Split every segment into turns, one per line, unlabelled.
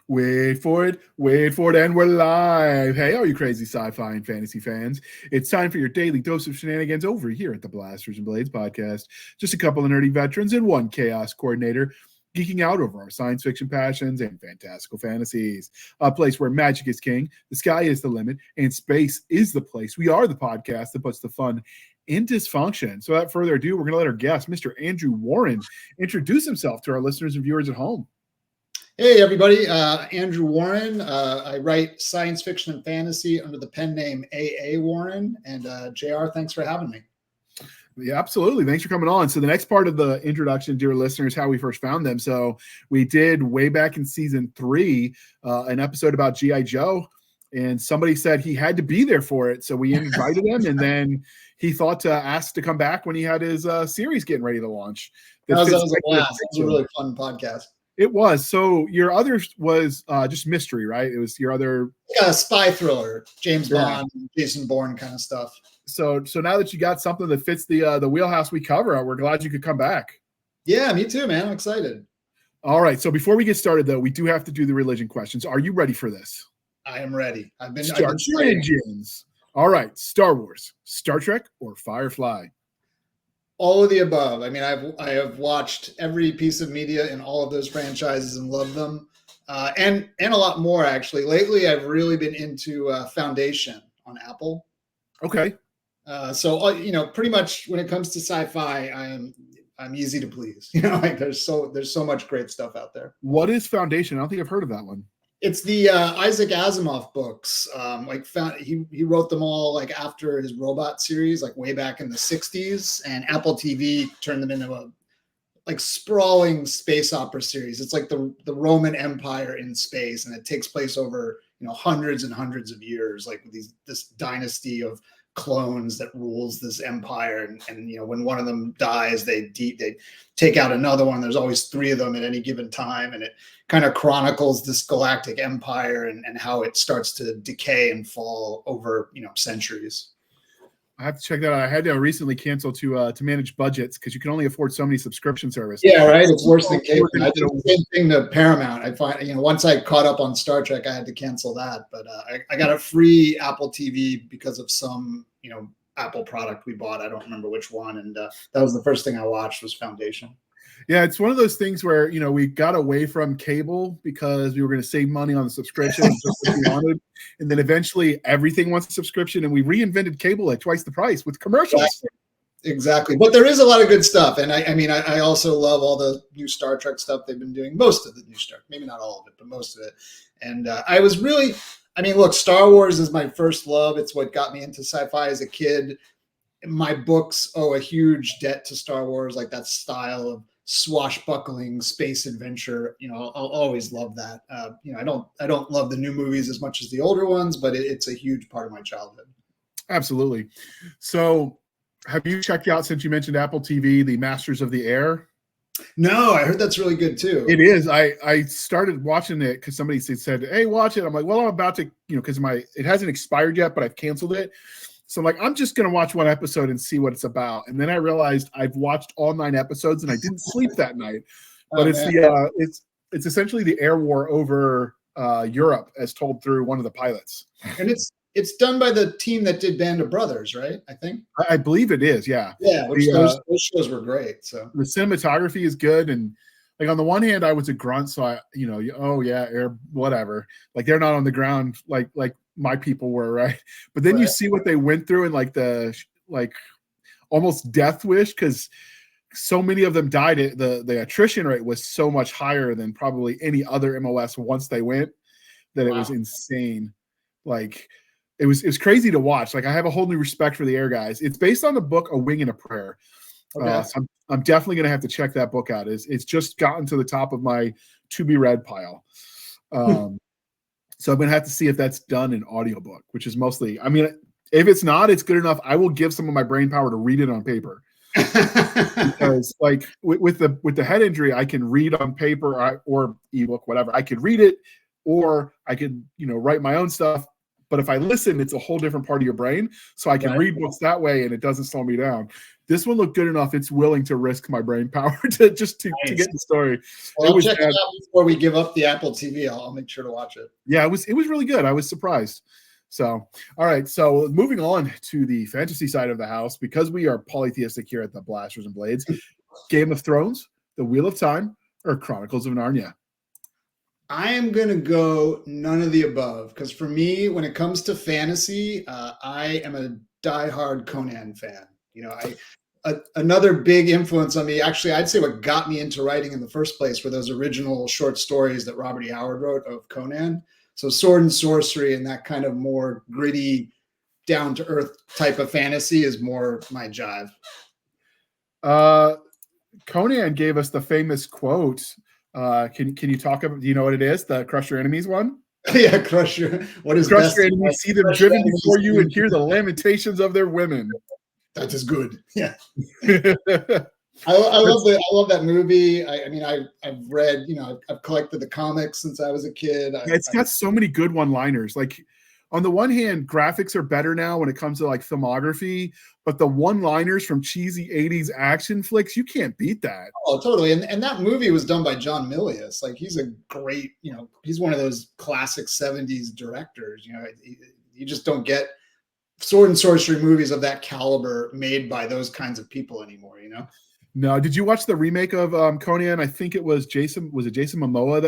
Wait for it, and we're live. Hey, all you crazy sci-fi and fantasy fans. It's time for your daily dose of shenanigans over here at the Blasters and Blades podcast. Just a couple of nerdy veterans and one chaos coordinator geeking out over our science fiction passions and fantastical fantasies. A place where magic is king, the sky is the limit, and space is the place. We are the podcast that puts the fun in dysfunction. So without further ado, we're going to let our guest, Mr. Andrew Warren, introduce himself to our listeners and viewers at home.
Hey, everybody. Andrew Warren. I write science fiction and fantasy under the pen name A.A. Warren. And JR, thanks for having me.
Yeah, absolutely. Thanks for coming on. So the next part of the introduction, dear listeners, how we first found them. So we did way back in season 3, an episode about G.I. Joe. And somebody said he had to be there for it. So we invited him. And then he thought to ask to come back when he had his series getting ready to launch.
That was a blast. It was a really fun podcast.
It was. So your other was just mystery, right? It was your other
spy thriller, James Bond, Jason Bourne kind of stuff.
So now that you got something that fits the wheelhouse we cover, we're glad you could come back.
Yeah, me too, man. I'm excited.
All right. So before we get started, though, we do have to do the religion questions. Are you ready for this?
I am ready. I've been
your engines. All right. Star Wars, Star Trek, or Firefly?
All of the above. I mean, I have watched every piece of media in all of those franchises and loved them, and a lot more actually. Lately, I've really been into Foundation on Apple.
Okay.
So pretty much when it comes to sci-fi, I'm easy to please. Like there's so much great stuff out there.
What is Foundation? I don't think I've heard of that one.
It's the Isaac Asimov books. He wrote them all like after his Robot series, like way back in the 60s, and Apple TV turned them into a like sprawling space opera series. It's like the Roman Empire in space, and it takes place over hundreds and hundreds of years, like this dynasty of clones that rules this empire, and when one of them dies, they take out another one. There's always 3 of them at any given time, and it kind of chronicles this galactic empire and how it starts to decay and fall over centuries.
I have to check that out. I had to recently cancel to manage budgets because you can only afford so many subscription services.
Yeah, right. It's worse than cable. I did the same thing to Paramount. I find once I caught up on Star Trek, I had to cancel that. But I got a free Apple TV because of some Apple product we bought. I don't remember which one, and that was the first thing I watched was Foundation.
Yeah, it's one of those things where we got away from cable because we were going to save money on the subscription, just what we wanted, and then eventually everything wants a subscription, and we reinvented cable at twice the price with commercials.
Exactly. But there is a lot of good stuff, and I also love all the new Star Trek stuff they've been doing. Most of the new Star, maybe not all of it, but most of it. And I was really, look, Star Wars is my first love. It's what got me into sci-fi as a kid. My books owe a huge debt to Star Wars, like that style of swashbuckling space adventure. I'll always love that. I don't love the new movies as much as the older ones, but it's a huge part of my childhood.
Absolutely. So have you checked out, since you mentioned Apple TV, the Masters of the Air?
No, I heard that's really good too.
It is. I started watching it because somebody said, hey, watch it. I'm like, well, I'm about to, because it hasn't expired yet, but I've canceled it. So I'm like, I'm just going to watch one episode and see what it's about. And then I realized I've watched all 9 episodes and I didn't sleep that night. But it's essentially the air war over Europe as told through one of the pilots.
And it's done by the team that did Band of Brothers, right? I think.
I believe it is, yeah.
Yeah, those shows were great. So
the cinematography is good, and like on the one hand, I was a grunt, so air, whatever. Like they're not on the ground like my people were, right? But then you see what they went through and like the almost death wish, because so many of them died. The attrition rate was so much higher than probably any other MOS once they went that it was insane. Like it was crazy to watch. Like I have a whole new respect for the air guys. It's based on the book A Wing and a Prayer.
Okay.
So I'm definitely going to have to check that book out. It's just gotten to the top of my to be read pile. So I'm going to have to see if that's done in audiobook, which is mostly, if it's not, it's good enough. I will give some of my brain power to read it on paper. Because like with the head injury, I can read on paper or ebook, whatever. I could read it, or I could, write my own stuff. But if I listen, it's a whole different part of your brain. So I can read books that way and it doesn't slow me down. This one looked good enough. It's willing to risk my brain power to get the story.
Well, I'll check it out before we give up the Apple TV. I'll make sure to watch it.
Yeah, it was really good. I was surprised. So, all right. So moving on to the fantasy side of the house, because we are polytheistic here at the Blasters and Blades, Game of Thrones, The Wheel of Time, or Chronicles of Narnia.
I am going to go none of the above, because for me, when it comes to fantasy, I am a diehard Conan fan. You know, another big influence on me, actually, I'd say what got me into writing in the first place were those original short stories that Robert E. Howard wrote of Conan. So sword and sorcery and that kind of more gritty, down-to-earth type of fantasy is more my jive.
Conan gave us the famous quote. Can you talk about? Do you know what it is? The crush your enemies one.
Yeah, crush your. What is
crush your enemies? See them driven before you and hear the lamentations of their women.
That is good. Yeah. I love that movie. I mean, I've read, I've collected the comics since I was a kid.
It's got so many good one-liners. Like, on the one hand, graphics are better now when it comes to like filmography, but the one-liners from cheesy 80s action flicks, you can't beat that.
Oh, totally. And that movie was done by John Milius. Like, he's a great, he's one of those classic 70s directors. You just don't get sword and sorcery movies of that caliber made by those kinds of people anymore,
No, did you watch the remake of Conan? I think it was Jason. Was it Jason Momoa?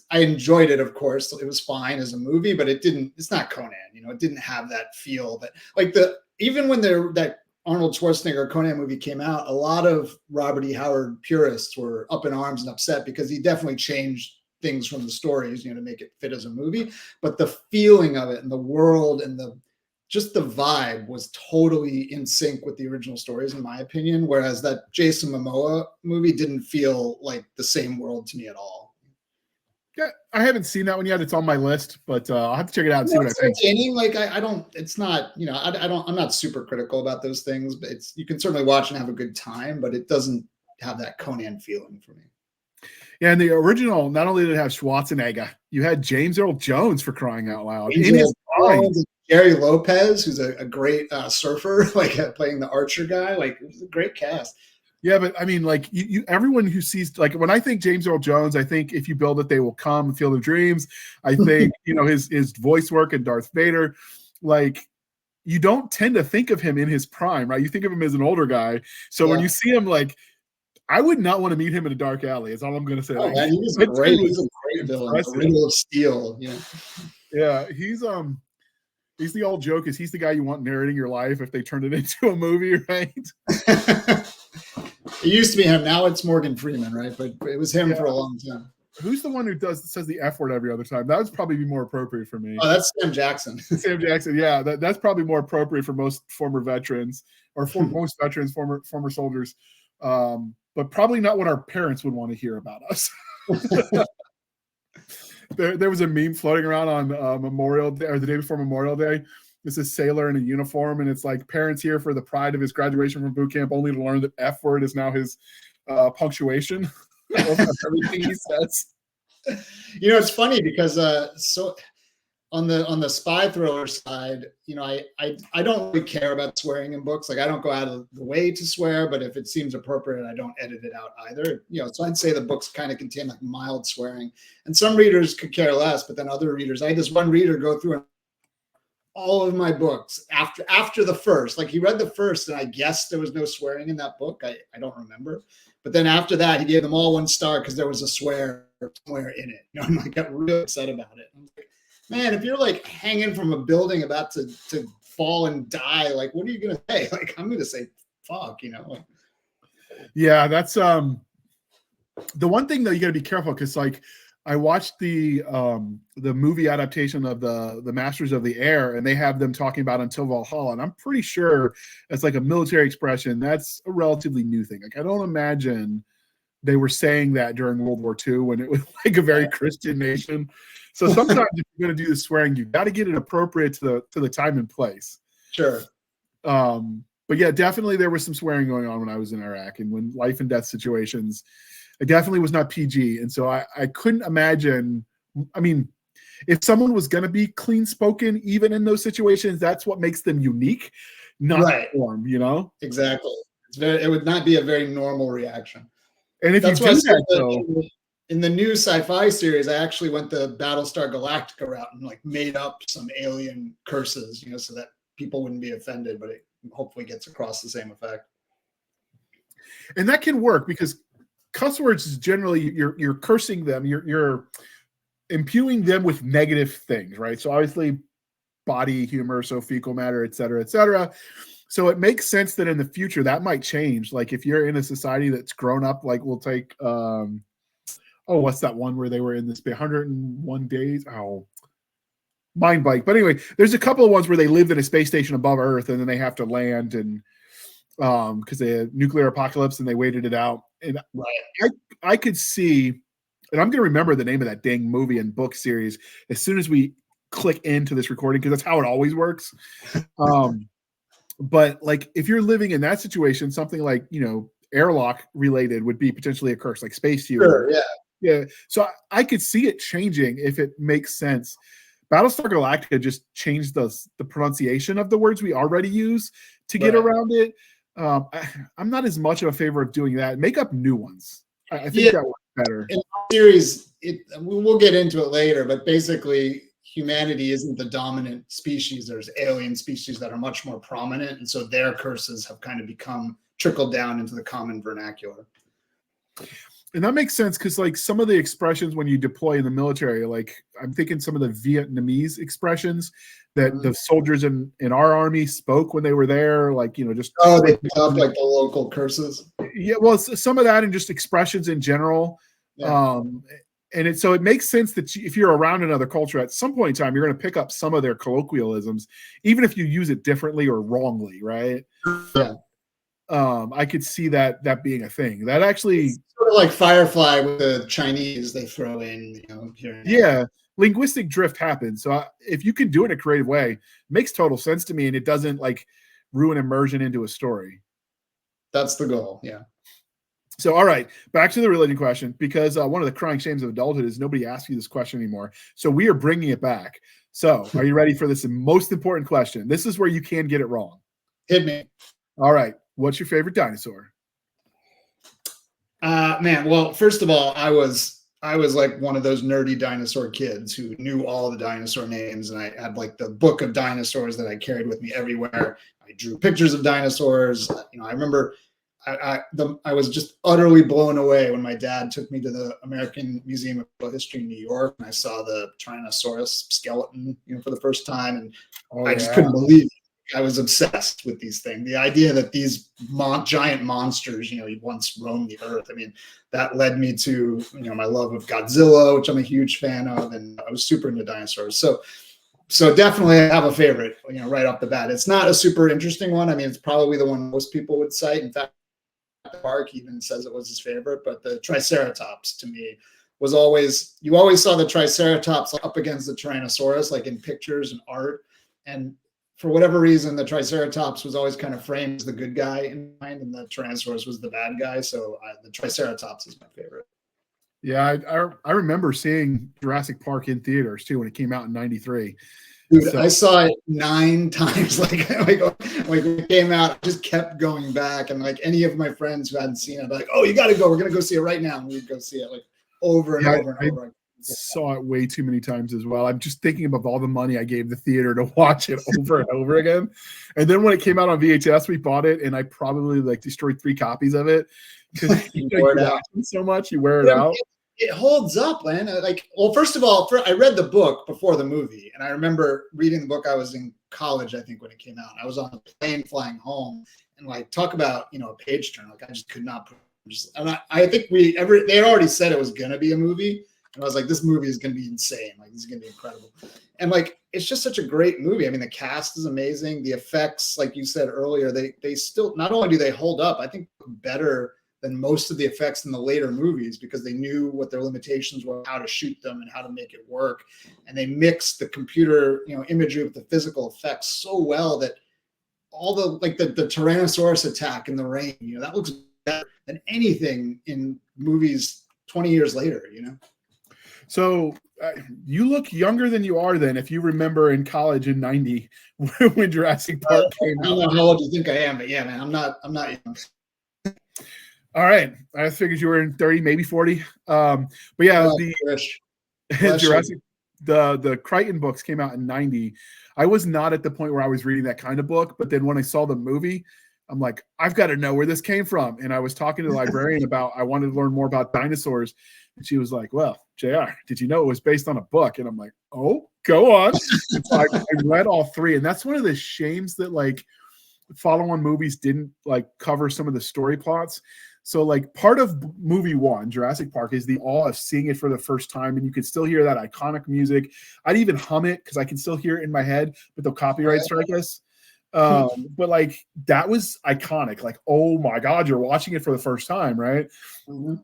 I enjoyed it. Of course, it was fine as a movie, but it's not Conan. It didn't have that feel even when that Arnold Schwarzenegger Conan movie came out, a lot of Robert E. Howard purists were up in arms and upset because he definitely changed things from the stories, to make it fit as a movie. But the feeling of it and the world and just the vibe was totally in sync with the original stories, in my opinion. Whereas that Jason Momoa movie didn't feel like the same world to me at all.
Yeah, I haven't seen that one yet. It's on my list, but I'll have to check it out and see what I think.
I'm not super critical about those things, but you can certainly watch and have a good time, but it doesn't have that Conan feeling for me.
Yeah, and the original, not only did it have Schwarzenegger, you had James Earl Jones, for crying out loud.
Gary Lopez, who's a great surfer, playing the archer guy. It was a great cast.
Yeah, but I mean, everyone who sees, when I think James Earl Jones, I think If You Build It, They Will Come, Field of Dreams. I think, his voice work in Darth Vader. You don't tend to think of him in his prime, right? You think of him as an older guy. So when you see him, I would not want to meet him in a dark alley. Is all I'm going to say.
Oh, man, he was a great villain. The Riddle of Steel.
Yeah, he's the old joke is he's the guy you want narrating your life if they turned it into a movie, right?
It used to be him. Now it's Morgan Freeman, right? But it was him for a long time.
Who's the one who says the F word every other time? That would probably be more appropriate for me.
Oh, that's Sam Jackson.
Sam Jackson, yeah. That's probably more appropriate for most former veterans or for most veterans, former soldiers. But probably not what our parents would want to hear about us. There was a meme floating around on Memorial Day or the day before Memorial Day. It's a sailor in a uniform, and it's parents here for the pride of his graduation from boot camp, only to learn that F word is now his punctuation of everything he says.
It's funny because on the spy thriller side, I don't really care about swearing in books. I don't go out of the way to swear, but if it seems appropriate, I don't edit it out either. So I'd say the books kind of contain mild swearing, and some readers could care less, but then other readers, I had this one reader go through all of my books after the first. He read the first, and I guessed there was no swearing in that book. I don't remember, but then after that, he gave them all 1 star because there was a swear somewhere in it. I got real upset about it. Man, if you're hanging from a building about to fall and die, what are you gonna say? I'm gonna say fuck,
Yeah, that's the one thing though you gotta be careful because I watched the movie adaptation of the Masters of the Air, and they have them talking about Until Valhalla, and I'm pretty sure it's a military expression. That's a relatively new thing. I don't imagine they were saying that during World War II when it was a very Christian nation. So sometimes if you're going to do the swearing, you got to get it appropriate to the time and place.
Sure.
But yeah, definitely there was some swearing going on when I was in Iraq, and when life and death situations, it definitely was not PG. And so I couldn't imagine. I mean, if someone was going to be clean spoken, even in those situations, that's what makes them unique, not
Right.
form, you know?
Exactly. It would not be a very normal reaction.
And if
That's
you
why I
do
said
that, though,
in the new sci-fi series, I actually went the Battlestar Galactica route and like made up some alien curses, you know, so that people wouldn't be offended, but it hopefully gets across the same effect.
and that can work because cuss words is generally you're cursing them, you're imbuing them with negative things, right? So obviously body humor, so fecal matter, et cetera, et cetera. So it makes sense that in the future that might change. Like if you're in a society that's grown up, like we'll take what's that one where they were in this 101 days? Oh, mind blank. But anyway, there's a couple of ones where they lived in a space station above Earth and then they have to land and because they had nuclear apocalypse and they waited it out. And
right.
I could see, and I'm going to remember the name of that dang movie and book series as soon as we click into this recording because that's how it always works. But like if you're living in that situation, something like, you know, airlock related would be potentially a curse, like space humor.
Sure,
Yeah. So I could see it changing if it makes sense. Battlestar Galactica just changed the pronunciation of the words we already use to get around it. I'm not as much of a favor of doing that. Make up new ones. I think that works better.
In the series, we'll get into it later, but basically humanity isn't the dominant species. There's alien species that are much more prominent, and so their curses have kind of become trickled down into the common vernacular.
And that makes sense because like some of the expressions when you deploy in the military, like I'm thinking some of the Vietnamese expressions that the soldiers in our army spoke when they were there, like, you know, just
they talk like the local curses.
Yeah, well, some of that and just expressions in general. Yeah. And so it makes sense that if you're around another culture at some point in time, you're going to pick up some of their colloquialisms, even if you use it differently or wrongly, right?
Yeah.
I could see that being a thing. That actually
it's sort of like Firefly with the Chinese they throw in, you know, here and there.
Yeah, linguistic drift happens. So if you can do it in a creative way, it makes total sense to me, and it doesn't like ruin immersion into a story.
That's the goal. Yeah.
So, all right, back to the religion question, because one of the crying shames of adulthood is nobody asks you this question anymore. So we are bringing it back. So are you ready for this most important question? This is where you can get it wrong.
Hit me.
All right. What's your favorite dinosaur?
Man, well, first of all, I was like one of those nerdy dinosaur kids who knew all the dinosaur names, and I had like the book of dinosaurs that I carried with me everywhere. I drew pictures of dinosaurs. You know, I remember I was just utterly blown away when my dad took me to the American Museum of Natural History in New York, and I saw the Tyrannosaurus skeleton, you know, for the first time, and I just couldn't believe it. I was obsessed with these things. The idea that these giant monsters, you know, once roamed the earth. I mean, that led me to, you know, my love of Godzilla, which I'm a huge fan of, and I was super into dinosaurs. So definitely I have a favorite, you know, right off the bat. It's not a super interesting one. I mean, it's probably the one most people would cite. In fact, Park even says it was his favorite, but the Triceratops to me was always, you always saw the Triceratops up against the Tyrannosaurus, like in pictures and art. And for whatever reason, the Triceratops was always kind of framed as the good guy in mind, and the Tyrannosaurus was the bad guy. So the Triceratops is my favorite.
Yeah, I remember seeing Jurassic Park in theaters too when it came out in '93.
Dude, I saw it 9 times. Like when it came out, I just kept going back. And like any of my friends who hadn't seen it, like, oh, you got to go. We're gonna go see it right now. And we'd go see it like over and over and over.
Saw it way too many times as well. I'm just thinking of all the money I gave the theater to watch it over and over again. And then when it came out on VHS, we bought it, and I probably like destroyed 3 copies of it because you watch it so much, you wear it out.
It holds up, man. Like, well, first of all, I read the book before the movie, and I remember reading the book. I was in college, I think, when it came out. I was on a plane flying home, and like, talk about, you know, a page turn. Like, I just could not. And I think they had already said it was gonna be a movie. And I was like, this movie is going to be insane. Like, this is going to be incredible. And like, it's just such a great movie. I mean, the cast is amazing. The effects, like you said earlier, they still, not only do they hold up, I think better than most of the effects in the later movies, because they knew what their limitations were, how to shoot them and how to make it work. And they mixed the computer, you know, imagery with the physical effects so well that all the, like the Tyrannosaurus attack in the rain, you know, that looks better than anything in movies 20 years later, you know?
So you look younger than you are then, if you remember in college in '90 when Jurassic Park came
I don't
out.
know how old you think I am, but yeah, man, I'm not young.
All right, I figured you were in 30, maybe 40. But yeah,
Oh,
Jurassic, the Crichton books came out in '90. I was not at the point where I was reading that kind of book, but then when I saw the movie, I'm like, I've got to know where this came from. And I was talking to the librarian about I wanted to learn more about dinosaurs, and she was like, "Well, JR, did you know it was based on a book?" And I'm like, "Oh, go on." So I read all three, and that's one of the shames that like follow-on movies didn't like cover some of the story plots. So like part of movie one, Jurassic Park, is the awe of seeing it for the first time, and you can still hear that iconic music. I'd even hum it because I can still hear it in my head, but they'll copyright strike us. But like that was iconic. Like, oh my God, you're watching it for the first time, right?
Mm-hmm.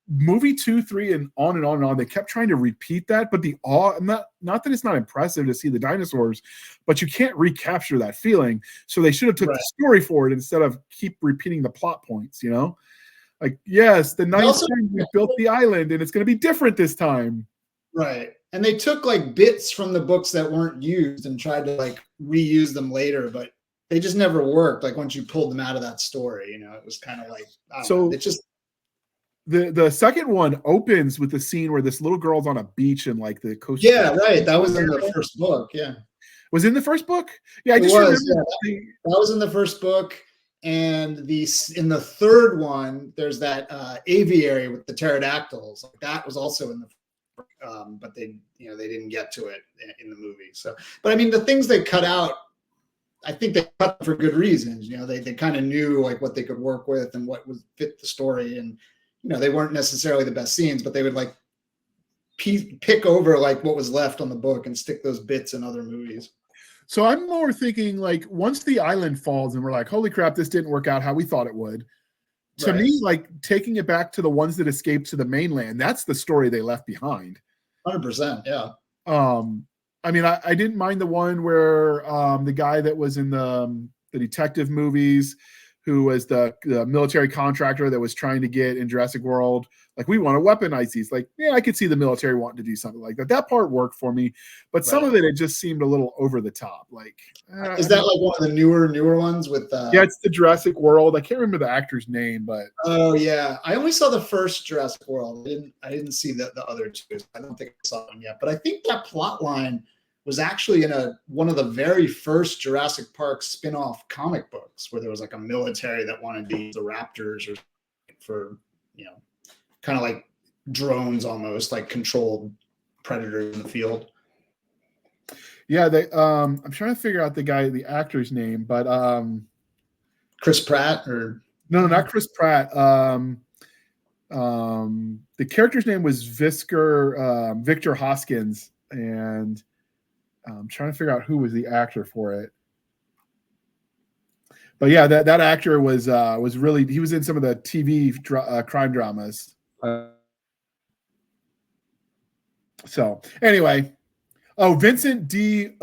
Movie 2, 3, and on and on and on. They kept trying to repeat that, but the awe, not that it's not impressive to see the dinosaurs, but you can't recapture that feeling. So they should have took the story forward instead of keep repeating the plot points, you know? Like, yes, the ninth time we built the island and it's going to be different this time.
Right. And they took like bits from the books that weren't used and tried to like reuse them later, but they just never worked. Like once you pulled them out of that story, you know, it was kind of like, it just.
The second one opens with the scene where this little girl's on a beach in like the coast.
Yeah, right. That was in the first book. Yeah.
Was in the first book? Yeah, I just
remember
that
was in the first book. And in the third one, there's that aviary with the pterodactyls. Like that was also in the, but they didn't get to it in the movie. So, but I mean, the things they cut out, I think they cut for good reasons. You know, they kind of knew like what they could work with and what would fit the story. And you know, they weren't necessarily the best scenes, but they would like pick over like what was left on the book and stick those bits in other movies.
So I'm more thinking like once the island falls and we're like, holy crap, this didn't work out how we thought it would. To me, like taking it back to the ones that escaped to the mainland, that's the story they left behind.
100%, yeah.
I mean, I didn't mind the one where the guy that was in the detective movies, who was the military contractor that was trying to get in Jurassic World, like, we want to weaponize these. Like, yeah, I could see the military wanting to do something like that. That part worked for me, but some of it just seemed a little over the top. Like,
is that like one of the newer ones with?
Yeah, it's the Jurassic World. I can't remember the actor's name, but
oh yeah, I only saw the first Jurassic World. I didn't see the other two. I don't think I saw them yet, but I think that plot line was actually in one of the very first Jurassic Park spin-off comic books, where there was like a military that wanted to use the raptors or for, you know, kind of like drones, almost like controlled predators in the field.
Yeah, they I'm trying to figure out the actor's name, but
Chris Pratt or
no, not Chris Pratt. The character's name was Victor Hoskins, and I'm trying to figure out who was the actor for it. But yeah, that actor was really, he was in some of the TV crime dramas. So anyway, Vincent D'Onofrio.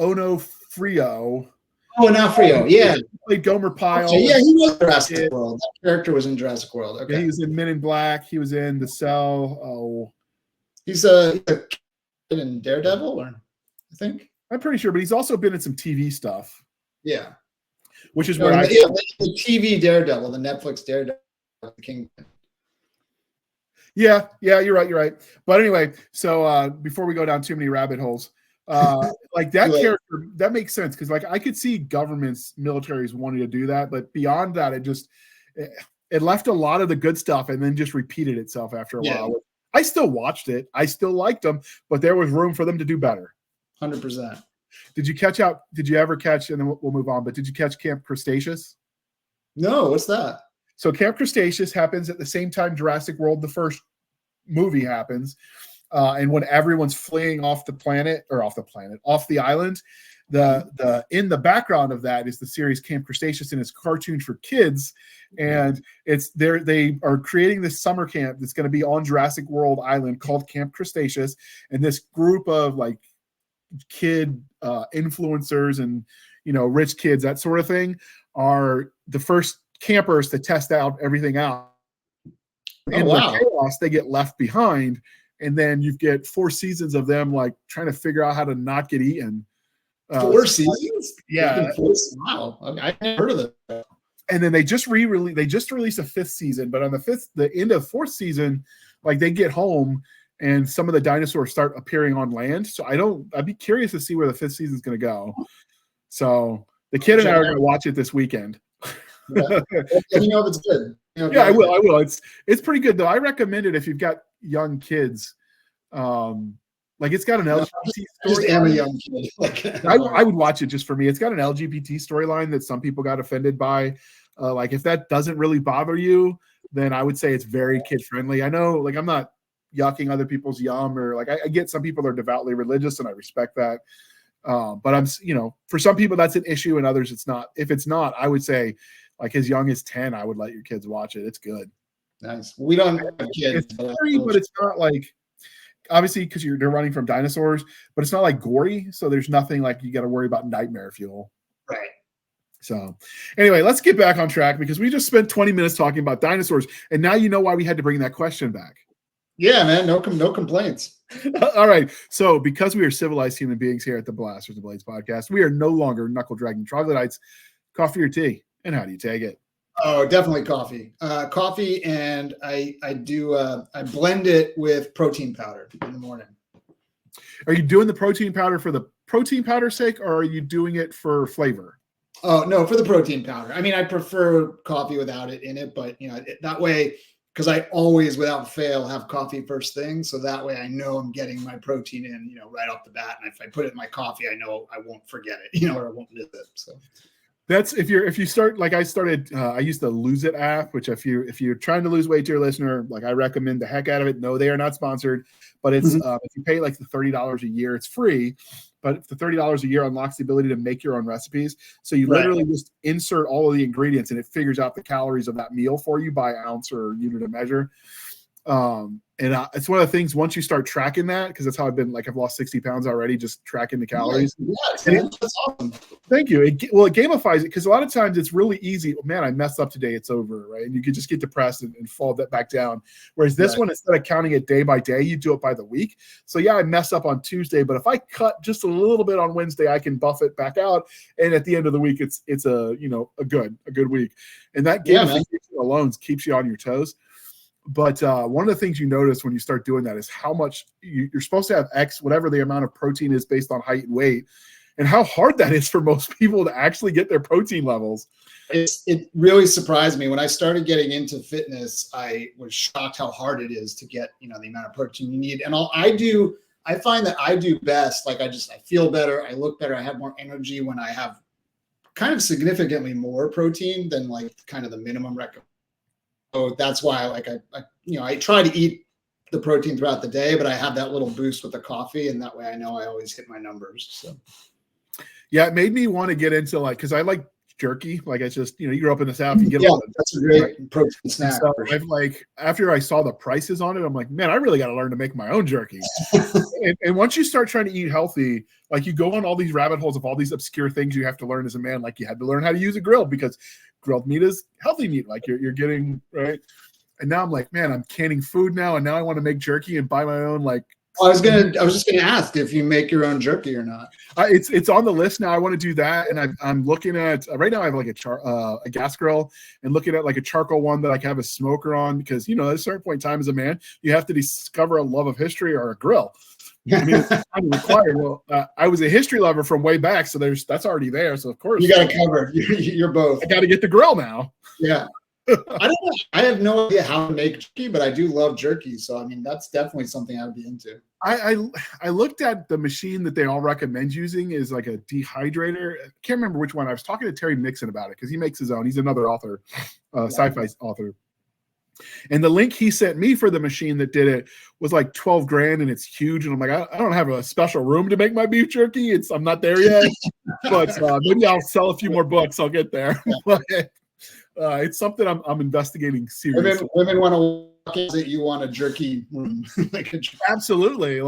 Oh, D'Onofrio, yeah.
He played Gomer Pyle.
Okay, yeah, he was in Jurassic World. That character was in Jurassic World. Okay.
Yeah, he was in Men in Black. He was in The Cell. Oh,
he's in Daredevil, or I think.
I'm pretty sure, but he's also been in some TV stuff.
Yeah.
Which is
the TV Daredevil, the Netflix Daredevil, King.
Yeah, you're right. But anyway, so before we go down too many rabbit holes, like that character, that makes sense, because like I could see governments, militaries wanting to do that, but beyond that, it left a lot of the good stuff and then just repeated itself after a while. I still watched it, I still liked them, but there was room for them to do better.
100%.
Did you ever catch, and then we'll move on, but did you catch Camp Cretaceous?
No, what's that?
So Camp Cretaceous happens at the same time Jurassic World, the first movie, happens. And when everyone's fleeing off the island, in the background of that is the series Camp Cretaceous, and it's cartoons for kids. And they are creating this summer camp that's going to be on Jurassic World Island called Camp Cretaceous. And this group of like kid influencers and, you know, rich kids, that sort of thing, are the first campers to test out everything out. In the chaos, they get left behind and then you get 4 seasons of them like trying to figure out how to not get eaten.
4 seasons?
Yeah.
Wow. I never heard of that.
And then they just released a 5th season, but on the end of 4th season, like they get home and some of the dinosaurs start appearing on land. So I'd be curious to see where the 5th season is going to go. So the kid and I are going to watch it this weekend.
Yeah. Let me know if it's good.
Yeah, I will. It's pretty good though. I recommend it if you've got young kids. Like it's got an LGBT story.
I'm a young kid.
I would watch it just for me. It's got an LGBT storyline that some people got offended by. Like if that doesn't really bother you, then I would say it's very kid friendly. I know, like I'm not yucking other people's yum, or like I get some people are devoutly religious, and I respect that. But I'm, for some people that's an issue, and others it's not. If it's not, I would say like as young as 10, I would let your kids watch it. It's good.
Nice. We don't have kids,
it's scary, but it's not like. Obviously, because they're running from dinosaurs, but it's not like gory, so there's nothing like you got to worry about nightmare fuel.
Right.
So, anyway, let's get back on track because we just spent 20 minutes talking about dinosaurs, and now you know why we had to bring that question back.
Yeah, man, no complaints.
All right, so because we are civilized human beings here at the Blasters and Blades podcast, we are no longer knuckle dragging troglodytes. Coffee or tea, and how do you take it?
Oh, definitely coffee. Coffee, and I blend it with protein powder in the morning.
Are you doing the protein powder for the protein powder's sake, or are you doing it for flavor?
Oh, no, for the protein powder. I mean, I prefer coffee without it in it, but that way, because I always, without fail, have coffee first thing. So that way I know I'm getting my protein in, right off the bat. And if I put it in my coffee, I know I won't forget it, or I won't miss it. So.
That's if you start like I started. I used the Lose It app, which if you're trying to lose weight to your listener, like I recommend the heck out of it. No, they are not sponsored, but it's if you pay like the $30 a year, it's free. But the $30 a year unlocks the ability to make your own recipes. So you literally just insert all of the ingredients, and it figures out the calories of that meal for you by ounce or unit of measure. It's one of the things once you start tracking that, because that's how I've been, like I've lost 60 pounds already just tracking the calories.
That's awesome.
Thank you. It gamifies it, because a lot of times it's really easy. Man, I messed up today. It's over, right? And you could just get depressed and fall that back down. Whereas this one, instead of counting it day by day, you do it by the week. So yeah, I messed up on Tuesday, but if I cut just a little bit on Wednesday, I can buff it back out. And at the end of the week, it's a good week. And that gamification alone keeps you on your toes. But one of the things you notice when you start doing that is how much you're supposed to have X, whatever the amount of protein is based on height and weight, and how hard that is for most people to actually get their protein levels.
It really surprised me when I started getting into fitness. I was shocked how hard it is to get, the amount of protein you need. And I find that I do best. Like I feel better. I look better. I have more energy when I have kind of significantly more protein than like kind of the minimum recommended. So that's why I try to eat the protein throughout the day, but I have that little boost with the coffee, and that way I know I always hit my numbers. So
yeah, it made me want to get into because I like jerky. Like it's just, you grew up in the South, you get
that's a great protein snack.
So after I saw the prices on it, I'm like, man, I really got to learn to make my own jerky. and once you start trying to eat healthy, like you go on all these rabbit holes of all these obscure things you have to learn as a man. Like you had to learn how to use a grill because grilled meat is healthy meat. Like you're getting right. And now I'm like, man, I'm canning food now. And now I want to make jerky and buy my own
I was just gonna ask if you make your own jerky or not.
It's on the list now. I want to do that, and I'm looking at right now. I have like a gas grill, and looking at like a charcoal one that I can have a smoker on, because at a certain point in time as a man, you have to discover a love of history or a grill. I mean, it's kind of required. Well, I was a history lover from way back, so that's already there. So of course
you got to cover. You're both.
I got to get the grill now.
Yeah. I have no idea how to make jerky, but I do love jerky. So, I mean, that's definitely something I would be into.
I looked at the machine that they all recommend using is like a dehydrator. I can't remember which one. I was talking to Terry Mixon about it because he makes his own. He's another author, sci-fi author. And the link he sent me for the machine that did it was like $12,000, and it's huge. And I'm like, I don't have a special room to make my beef jerky. I'm not there yet, but maybe I'll sell a few more books. I'll get there. It's something I'm investigating seriously.
Women want to walk in that you want a jerky room.
Absolutely.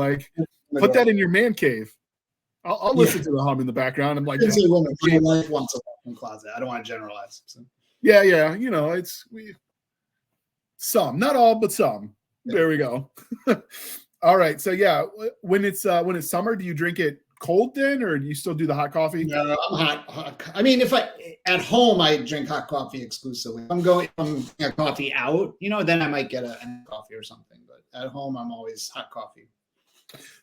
Put that in your man cave. I'll listen to the hum in the background. I'm like,
my wife wants a walk-in closet. I don't want to generalize. So.
Yeah. Some, not all, but some. Yeah. There we go. All right. So yeah, when it's summer, do you drink it cold then, or do you still do the hot coffee?
No, I'm hot. I mean, if I at home, I drink hot coffee exclusively. If I'm getting a coffee out, then I might get a coffee or something. But at home, I'm always hot coffee.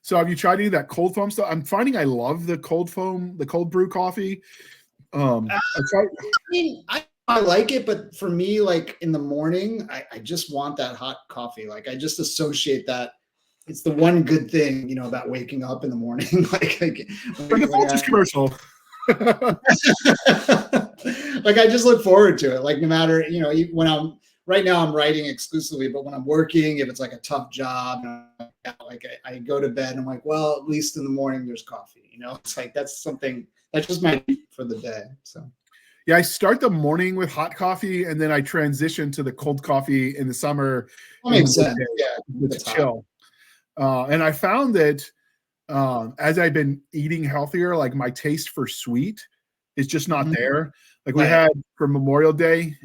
So have you tried any of that cold foam stuff? I'm finding I love the cold foam, the cold brew coffee.
I like it, but for me, like in the morning, I just want that hot coffee. Like I just associate that. It's the one good thing, about waking up in the morning. like
the Folgers commercial.
Like I just look forward to it. Like no matter, when I'm right now, I'm writing exclusively, but when I'm working, if it's like a tough job, like I go to bed and I'm like, well, at least in the morning there's coffee. It's like that's something that's just my for the day. So.
Yeah, I start the morning with hot coffee, and then I transition to the cold coffee in the summer.
That makes sense. Yeah,
it's chill. And I found that as I've been eating healthier, like my taste for sweet is just not there. Like we had for Memorial Day,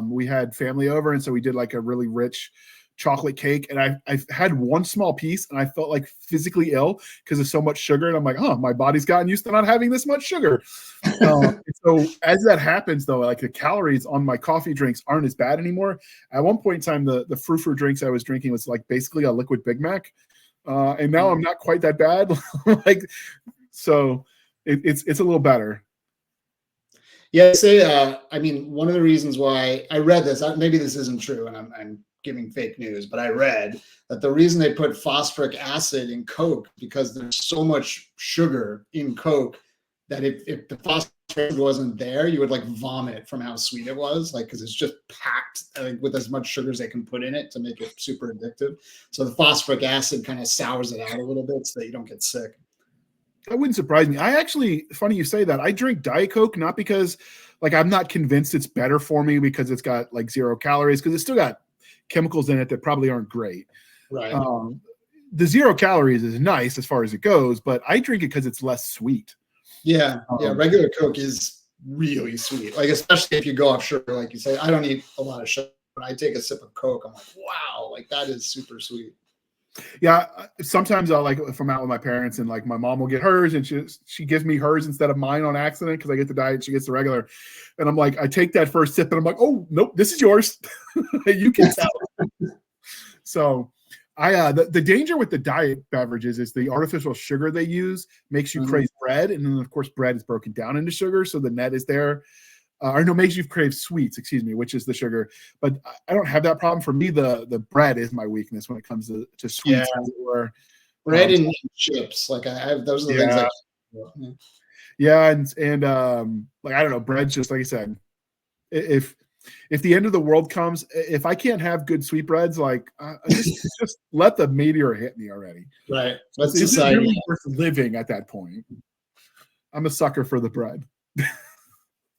we had family over, and so we did like a really rich chocolate cake, and I've had one small piece, and I felt like physically ill because of so much sugar, and I'm like, oh, my body's gotten used to not having this much sugar. So as that happens, though, like the calories on my coffee drinks aren't as bad anymore. At one point in time, the frou-frou drinks I was drinking was like basically a liquid Big Mac, and now I'm not quite that bad. Like, so it's a little better.
Yeah, I mean, one of the reasons why I read this, maybe this isn't true, and I'm giving fake news, but I read that the reason they put phosphoric acid in Coke because there's so much sugar in Coke that if the phosphorus wasn't there, you would like vomit from how sweet it was, like because it's just packed with as much sugar as they can put in it to make it super addictive. So the phosphoric acid kind of sours it out a little bit so that you don't get sick.
That wouldn't surprise me. I actually, funny you say that. I drink Diet Coke not because like I'm not convinced it's better for me because it's got like 0 calories, because it's still got chemicals in it that probably aren't great.
Right.
The 0 calories is nice as far as it goes, but I drink it because it's less sweet.
Yeah. Regular Coke is really sweet. Like, especially if you go off sugar, like you say, I don't eat a lot of sugar. When I take a sip of Coke, I'm like, wow, like that is super sweet.
Yeah. Sometimes I'll like, if I'm out with my parents and like my mom will get hers and she gives me hers instead of mine on accident because I get the diet, she gets the regular. And I'm like, I take that first sip and I'm like, oh, nope, this is yours. You can tell. So the danger with the diet beverages is the artificial sugar they use makes you crave bread. And then of course, bread is broken down into sugar. So the net is there. Makes you crave sweets, which is the sugar. But I don't have that problem. For me, the bread is my weakness when it comes to sweets.
Yeah. Bread and chips. Like I have, those are the things like.
Yeah, and like I don't know, bread's just like I said. If the end of the world comes, if I can't have good sweetbreads, like just let the meteor hit me already.
Right.
It's really worth living at that point. I'm a sucker for the bread.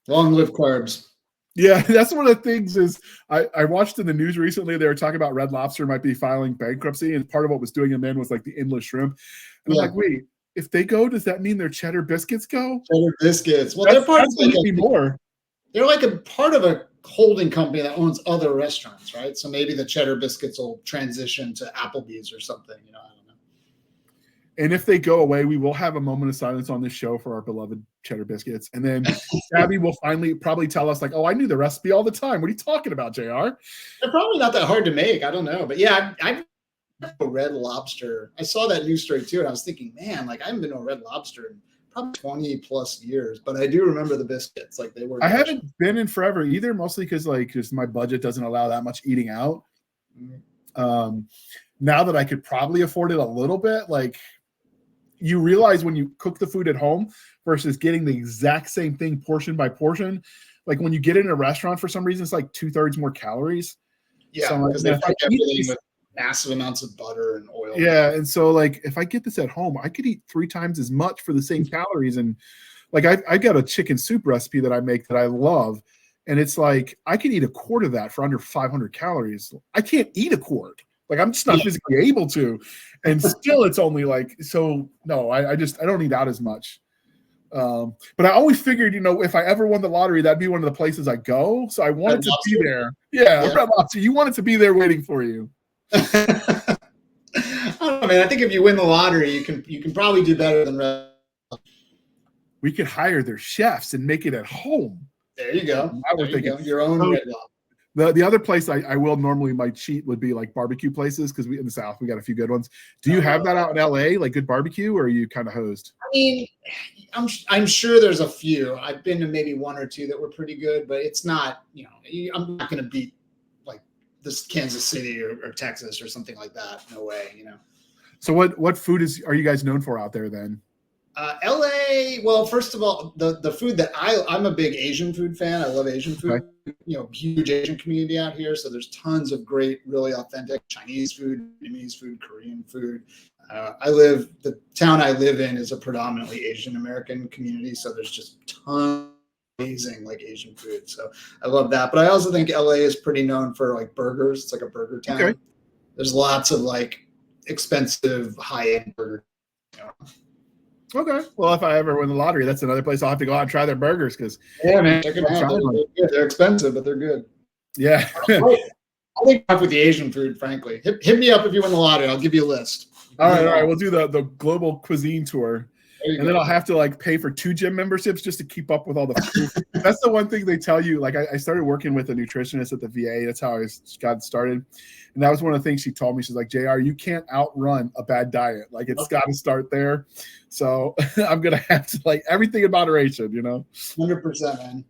Long live carbs.
Yeah, that's one of the things is I watched in the news recently, they were talking about Red Lobster might be filing bankruptcy, and part of what was doing them in was like the endless shrimp. And I'm like, wait, if they go, does that mean their cheddar biscuits go?
Cheddar biscuits. Well, they're part of
more.
They're like a part of a holding company that owns other restaurants, right? So maybe the cheddar biscuits will transition to Applebee's or something. I don't know.
And if they go away, we will have a moment of silence on this show for our beloved cheddar biscuits. And then Stabby will finally probably tell us like, oh, I knew the recipe all the time. What are you talking about, JR?
They're probably not that hard to make. I don't know. But yeah, I've Red Lobster. I saw that news story too. And I was thinking, man, like I haven't been to a Red Lobster in probably 20 plus years, but I do remember the biscuits. Like they were.
I haven't been in forever either, mostly because like just my budget doesn't allow that much eating out. Now that I could probably afford it a little bit, like you realize when you cook the food at home versus getting the exact same thing portion by portion, like when you get in a restaurant for some reason, it's like 2/3 more calories.
Yeah, because they fry everything with massive amounts of butter and oil.
Yeah, and so like if I get this at home, I could eat 3 times as much for the same calories. And like I got a chicken soup recipe that I make that I love, and it's like I could eat a quart of that for under 500 calories. I can't eat a quart. Like I'm just not physically able to, and still it's only like so. No, I don't eat out as much. But I always figured, if I ever won the lottery, that'd be one of the places I go. So I wanted to be there. Yeah, Red Lobster. You want it to be there waiting for you.
I don't know, man. I think if you win the lottery, you can probably do better than.
We could hire their chefs and make it at home.
There you go.
There you go.
Your own Red
Lobster. The other place I will normally might cheat would be like barbecue places, because we in the South we got a few good ones. Do you have that out in LA, like good barbecue, or are you kind of hosed?
I mean, I'm sure there's a few. I've been to maybe one or two that were pretty good, but it's not, I'm not going to beat like this Kansas City or Texas or something like that. No way,
So what food are you guys known for out there then?
LA, well, first of all, the food that I'm a big Asian food fan. I love Asian food. Okay. Huge Asian community out here. So there's tons of great, really authentic Chinese food, Vietnamese food, Korean food. The town I live in is a predominantly Asian American community. So there's just tons of amazing like Asian food. So I love that. But I also think LA is pretty known for like burgers. It's like a burger town. Okay. There's lots of like expensive high-end burgers.
Okay. Well, if I ever win the lottery, that's another place I'll have to go out and try their burgers, because
man, check it out. They're expensive, but they're good.
Yeah.
I'll link up with the Asian food, frankly. Hit me up if you win the lottery. I'll give you a list.
All right. We'll do the global cuisine tour. And then I'll have to like pay for 2 gym memberships just to keep up with all the food. That's the one thing they tell you. Like I started working with a nutritionist at the VA. That's how I got started. And that was one of the things she told me. She's like, JR, you can't outrun a bad diet. Like it's got to start there. So I'm going to have to like everything in moderation,
100%, man.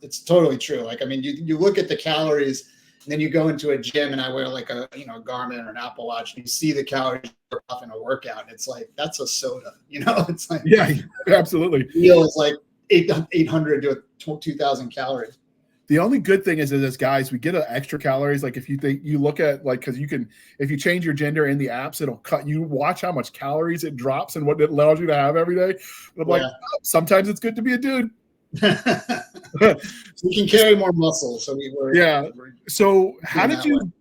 It's totally true. Like, I mean, you look at the calories and then you go into a gym and I wear like a Garmin or an Apple Watch and you see the calories off in a workout. And it's like, that's a soda, it's like,
yeah, absolutely.
Meal is like 800 to 2,000 calories.
The only good thing is as guys, we get extra calories. Like if you look at like, because if you change your gender in the apps, it'll cut. You watch how much calories it drops and what it allows you to have every day. And I'm like, sometimes it's good to be a dude.
We can carry more muscle. So
So how did you,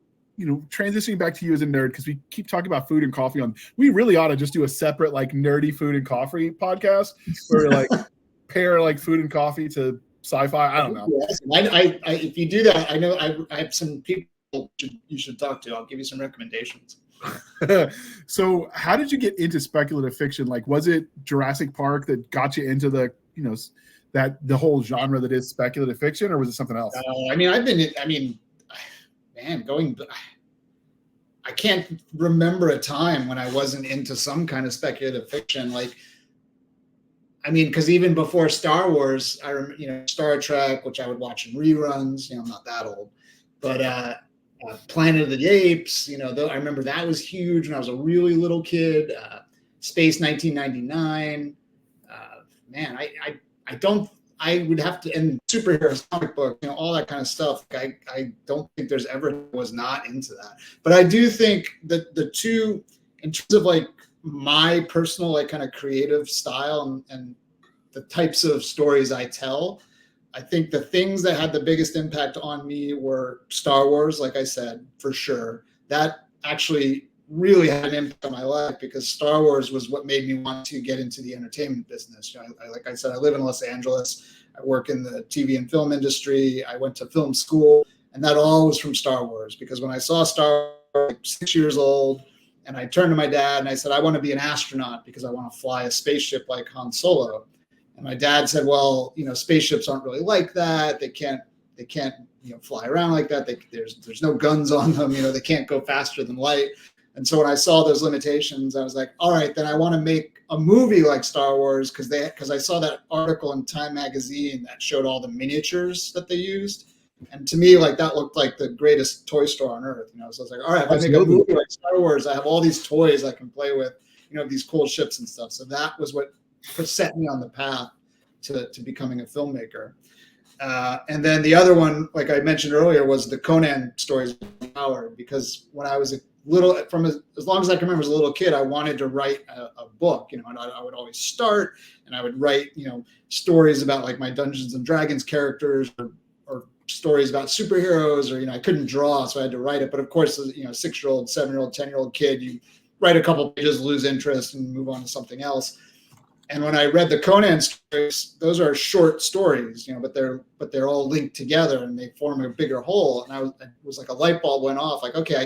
transitioning back to you as a nerd, because we keep talking about food and coffee we really ought to just do a separate like nerdy food and coffee podcast where like pair like food and coffee to sci-fi. I don't know.
If you do that, I know I have some people you should talk to. I'll give you some recommendations.
So how did you get into speculative fiction? Like, was it Jurassic Park that got you into the, the whole genre that is speculative fiction, or was it something else?
I can't remember a time when I wasn't into some kind of speculative fiction. Like, because even before Star Wars, I remember, Star Trek, which I would watch in reruns. I'm not that old, but Planet of the Apes. I remember that was huge when I was a really little kid. Space 1999. I would have to, and superheroes, comic book, all that kind of stuff. I don't think there's ever was not into that. But I do think that the two, in terms of like my personal like kind of creative style and the types of stories I tell, I think the things that had the biggest impact on me were Star Wars, like I said, for sure. That actually really had an impact on my life because Star Wars was what made me want to get into the entertainment business. Like I said, I live in Los Angeles. I work in the TV and film industry. I went to film school, and that all was from Star Wars, because when I saw Star Wars, 6 years old, and I turned to my dad and I said, I want to be an astronaut because I want to fly a spaceship like Han Solo. And my dad said, well, spaceships aren't really like that. They can't fly around like that. There's no guns on them. They can't go faster than light. And so when I saw those limitations, I was like, all right, then I want to make a movie like Star Wars, because I saw that article in Time magazine that showed all the miniatures that they used. And to me, like that looked like the greatest toy store on earth. So I was like, all right, if I make a movie like Star Wars, I have all these toys I can play with, these cool ships and stuff. So that was what set me on the path to becoming a filmmaker. And then the other one, like I mentioned earlier, was the Conan stories of power, because when I was a little, as long as I can remember as a little kid, I wanted to write a book, and I would always start and I would write, stories about like my Dungeons and Dragons characters or stories about superheroes, or, I couldn't draw, so I had to write it. But of course, as, 6-year-old, 7-year-old, 10-year-old kid, you write a couple pages, lose interest and move on to something else. And when I read the Conan stories, those are short stories, but they're all linked together and they form a bigger whole. And it was like a light bulb went off. Like, okay, I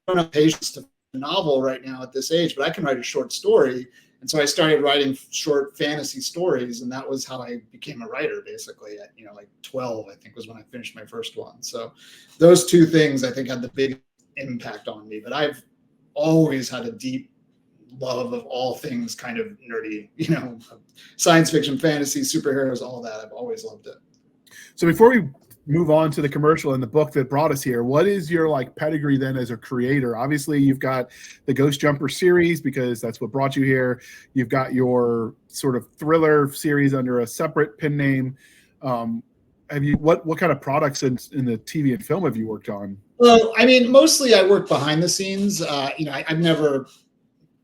don't have patience to a novel right now at this age, but I can write a short story. And so I started writing short fantasy stories, and that was how I became a writer, basically. At like 12, I think was when I finished my first one. So those two things I think had the big impact on me. But I've always had a deep love of all things kind of nerdy, science fiction, fantasy, superheroes, all that. I've always loved it.
So before we move on to the commercial and the book that brought us here, what is your pedigree then as a creator? Obviously you've got the Ghost Jumper series because that's what brought you here. You've got your sort of thriller series under a separate pen name. What kind of products in the TV and film have you worked on?
Well, I mean, mostly I work behind the scenes. I've never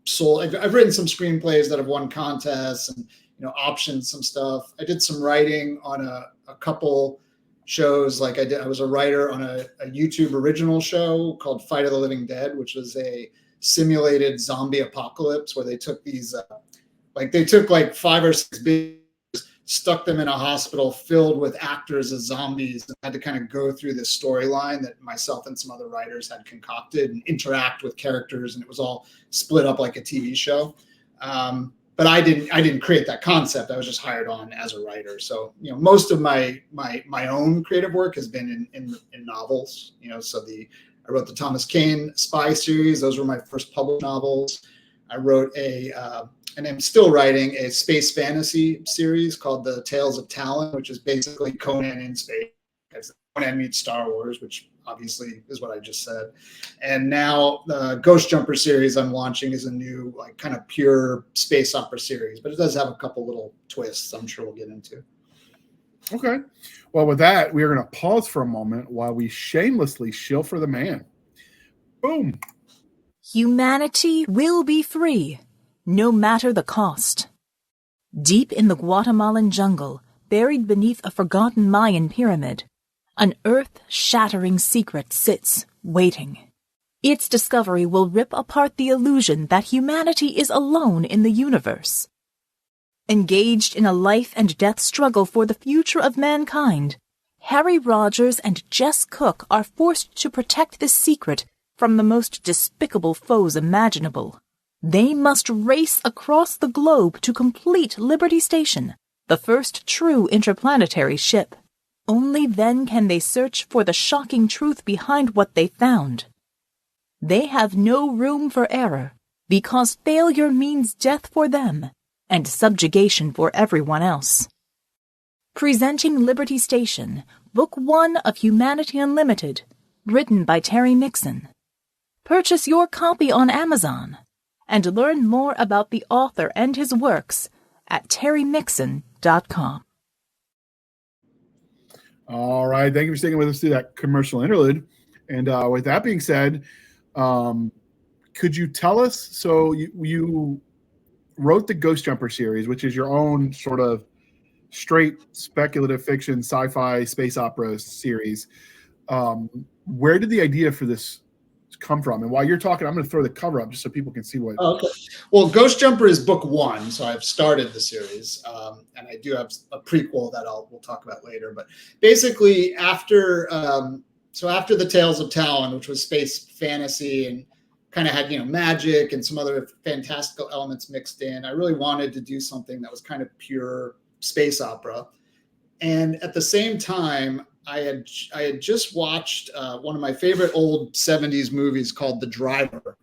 sold. I've written some screenplays that have won contests and optioned some stuff. I did some writing on a couple shows. I was a writer on a YouTube original show called Fight of the Living Dead, which was a simulated zombie apocalypse where they took these, they took 5 or 6 big, stuck them in a hospital filled with actors as zombies, and had to kind of go through this storyline that myself and some other writers had concocted and interact with characters, and it was all split up like a TV show. But I didn't create that concept. I was just hired on as a writer. So most of my own creative work has been in novels. I wrote the Thomas Kane spy series. Those were my first published novels. I wrote and I'm still writing a space fantasy series called The Tales of Talon, which is basically Conan in space. Conan meets Star Wars, which obviously is what I just said. And now the Ghost Jumper series I'm launching is a new kind of pure space opera series, but it does have a couple little twists I'm sure we'll get into.
Okay. Well, with that, we are going to pause for a moment while we shamelessly shill for the man. Boom.
Humanity will be free, no matter the cost. Deep in the Guatemalan jungle, buried beneath a forgotten Mayan pyramid, an earth-shattering secret sits, waiting. Its discovery will rip apart the illusion that humanity is alone in the universe. Engaged in a life-and-death struggle for the future of mankind, Harry Rogers and Jess Cook are forced to protect this secret from the most despicable foes imaginable. They must race across the globe to complete Liberty Station, the first true interplanetary ship. Only then can they search for the shocking truth behind what they found. They have no room for error, because failure means death for them and subjugation for everyone else. Presenting Liberty Station, Book 1 of Humanity Unlimited, written by Terry Mixon. Purchase your copy on Amazon and learn more about the author and his works at terrymixon.com.
All right. Thank you for sticking with us through that commercial interlude. And with that being said, could you tell us, so you wrote the Ghost Jumper series, which is your own sort of straight speculative fiction, sci-fi, space opera series. Where did the idea for this come from? And while you're talking, I'm going to throw the cover up just so people can see what.
Okay. Well, Ghost Jumper is book 1, so I've started the series, and I do have a prequel that we'll talk about later. But basically, after the Tales of Talon, which was space fantasy and kind of had magic and some other fantastical elements mixed in, I really wanted to do something that was kind of pure space opera. And at the same time, I had just watched one of my favorite old 70s movies called The Driver,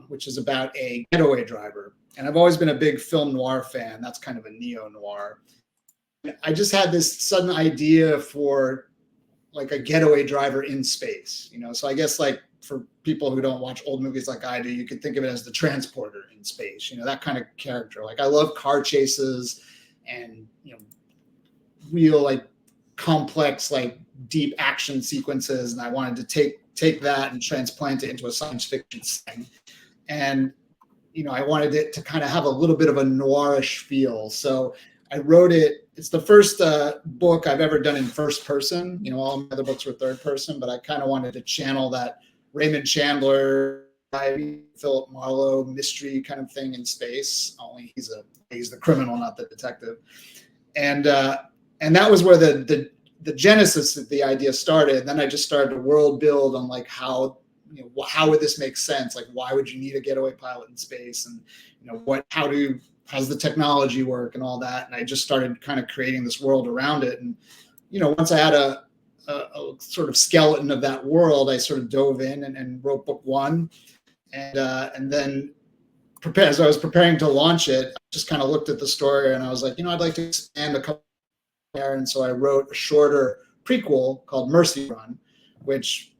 which is about a getaway driver. And I've always been a big film noir fan. That's kind of a neo-noir. I just had this sudden idea for a getaway driver in space, So I guess for people who don't watch old movies like I do, you could think of it as the transporter in space, that kind of character. I love car chases and, real complex, deep action sequences. And I wanted to take that and transplant it into a science fiction thing. And, I wanted it to kind of have a little bit of a noirish feel. So I wrote it. It's the first book I've ever done in first person. All my other books were third person, but I kind of wanted to channel that Raymond Chandler, Philip Marlowe mystery kind of thing in space. Only he's the criminal, not the detective. And that was where the genesis of the idea started. And then I just started to world build on how how would this make sense? Like, why would you need a getaway pilot in space? And, how's the technology work and all that? And I just started kind of creating this world around it. And, once I had a sort of skeleton of that world, I sort of dove in and wrote book 1. And then as I was preparing to launch it, I just kind of looked at the story and I was like, I'd like to expand a couple there. And so I wrote a shorter prequel called Mercy Run, which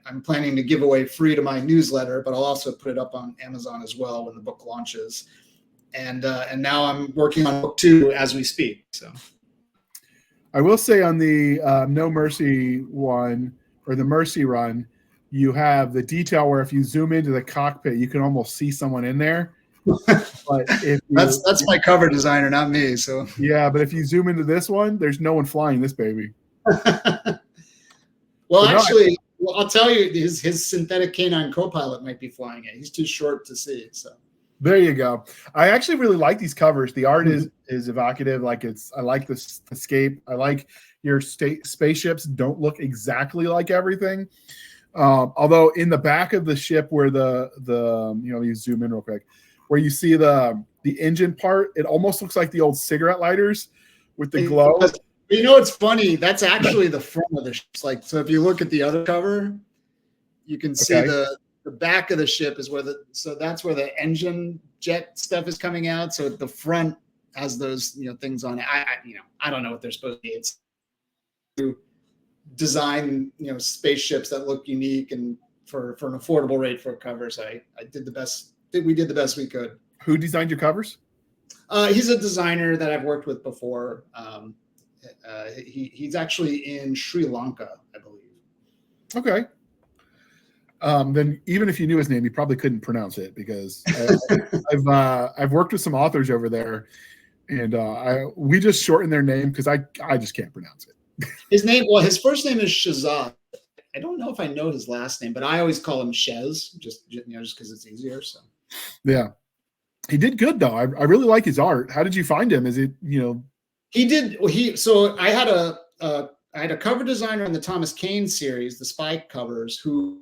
I'm planning to give away free to my newsletter, but I'll also put it up on Amazon as well when the book launches. And now I'm working on book 2 as we speak. So
I will say on the No Mercy one, or the Mercy Run, you have the detail where if you zoom into the cockpit, you can almost see someone in there. But
that's my cover designer, not me. So
yeah, but if you zoom into this one, there's no one flying this baby.
Well, actually, I'll tell you, his synthetic canine co-pilot might be flying it. He's too short to see. So
there you go. I actually really like these covers. The art is evocative. I like this escape. I like your spaceships don't look exactly like everything. Although in the back of the ship where you zoom in real quick, where you see the engine part, it almost looks like the old cigarette lighters with the glow.
It's funny. That's actually the front of the ship. So if you look at the other cover, you can see the back of the ship is that's where the engine jet stuff is coming out. So the front has those, things on it. I don't know what they're supposed to be. It's to design, spaceships that look unique and for an affordable rate for a cover. So I did the best. We did the best we could.
Who designed your covers?
He's a designer that I've worked with before. He's actually in Sri Lanka, I believe.
Okay. Then even if you knew his name, you probably couldn't pronounce it because I've worked with some authors over there, and we just shorten thery name because I just can't pronounce it.
His first name is Shazad. I don't know if I know his last name, but I always call him Shez, just because it's easier. So
yeah, he did good though. I really like his art. How did you find him? Is it
He did. So I had a cover designer in the Thomas Kane series, the spy covers, who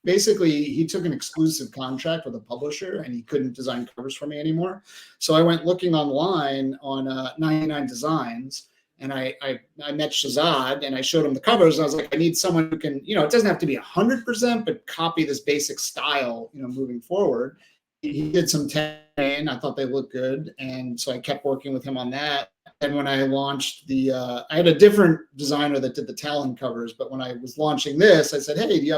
basically he took an exclusive contract with a publisher and he couldn't design covers for me anymore. So I went looking online on 99 Designs and I met Shazad and I showed him the covers. And I was like, I need someone who can, it doesn't have to be 100%, but copy this basic style, moving forward. He did some testing. I thought they looked good. And so I kept working with him on that. And when I launched I had a different designer that did the Talon covers, but when I was launching this, I said, hey,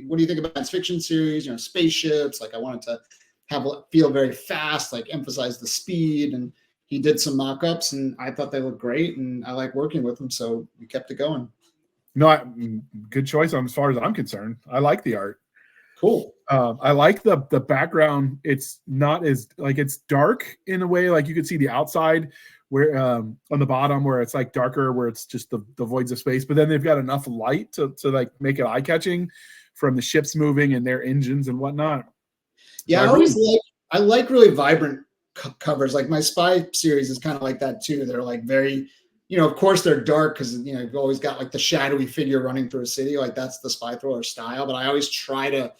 what do you think about science fiction series, spaceships? Like I wanted to feel very fast, like emphasize the speed. And he did some mock-ups and I thought they looked great and I like working with him. So we kept it going.
No, good choice as far as I'm concerned. I like the art.
Cool.
I like the background. It's not as it's dark in a way, like you could see the outside where on the bottom where it's like darker, where it's just the voids of space. But then they've got enough light to like make it eye catching from the ships moving and their engines and whatnot.
Yeah, I like really vibrant covers. Like my spy series is kind of like that too. They're like very, of course they're dark because you've always got like the shadowy figure running through a city. Like that's the spy thriller style. But I always try to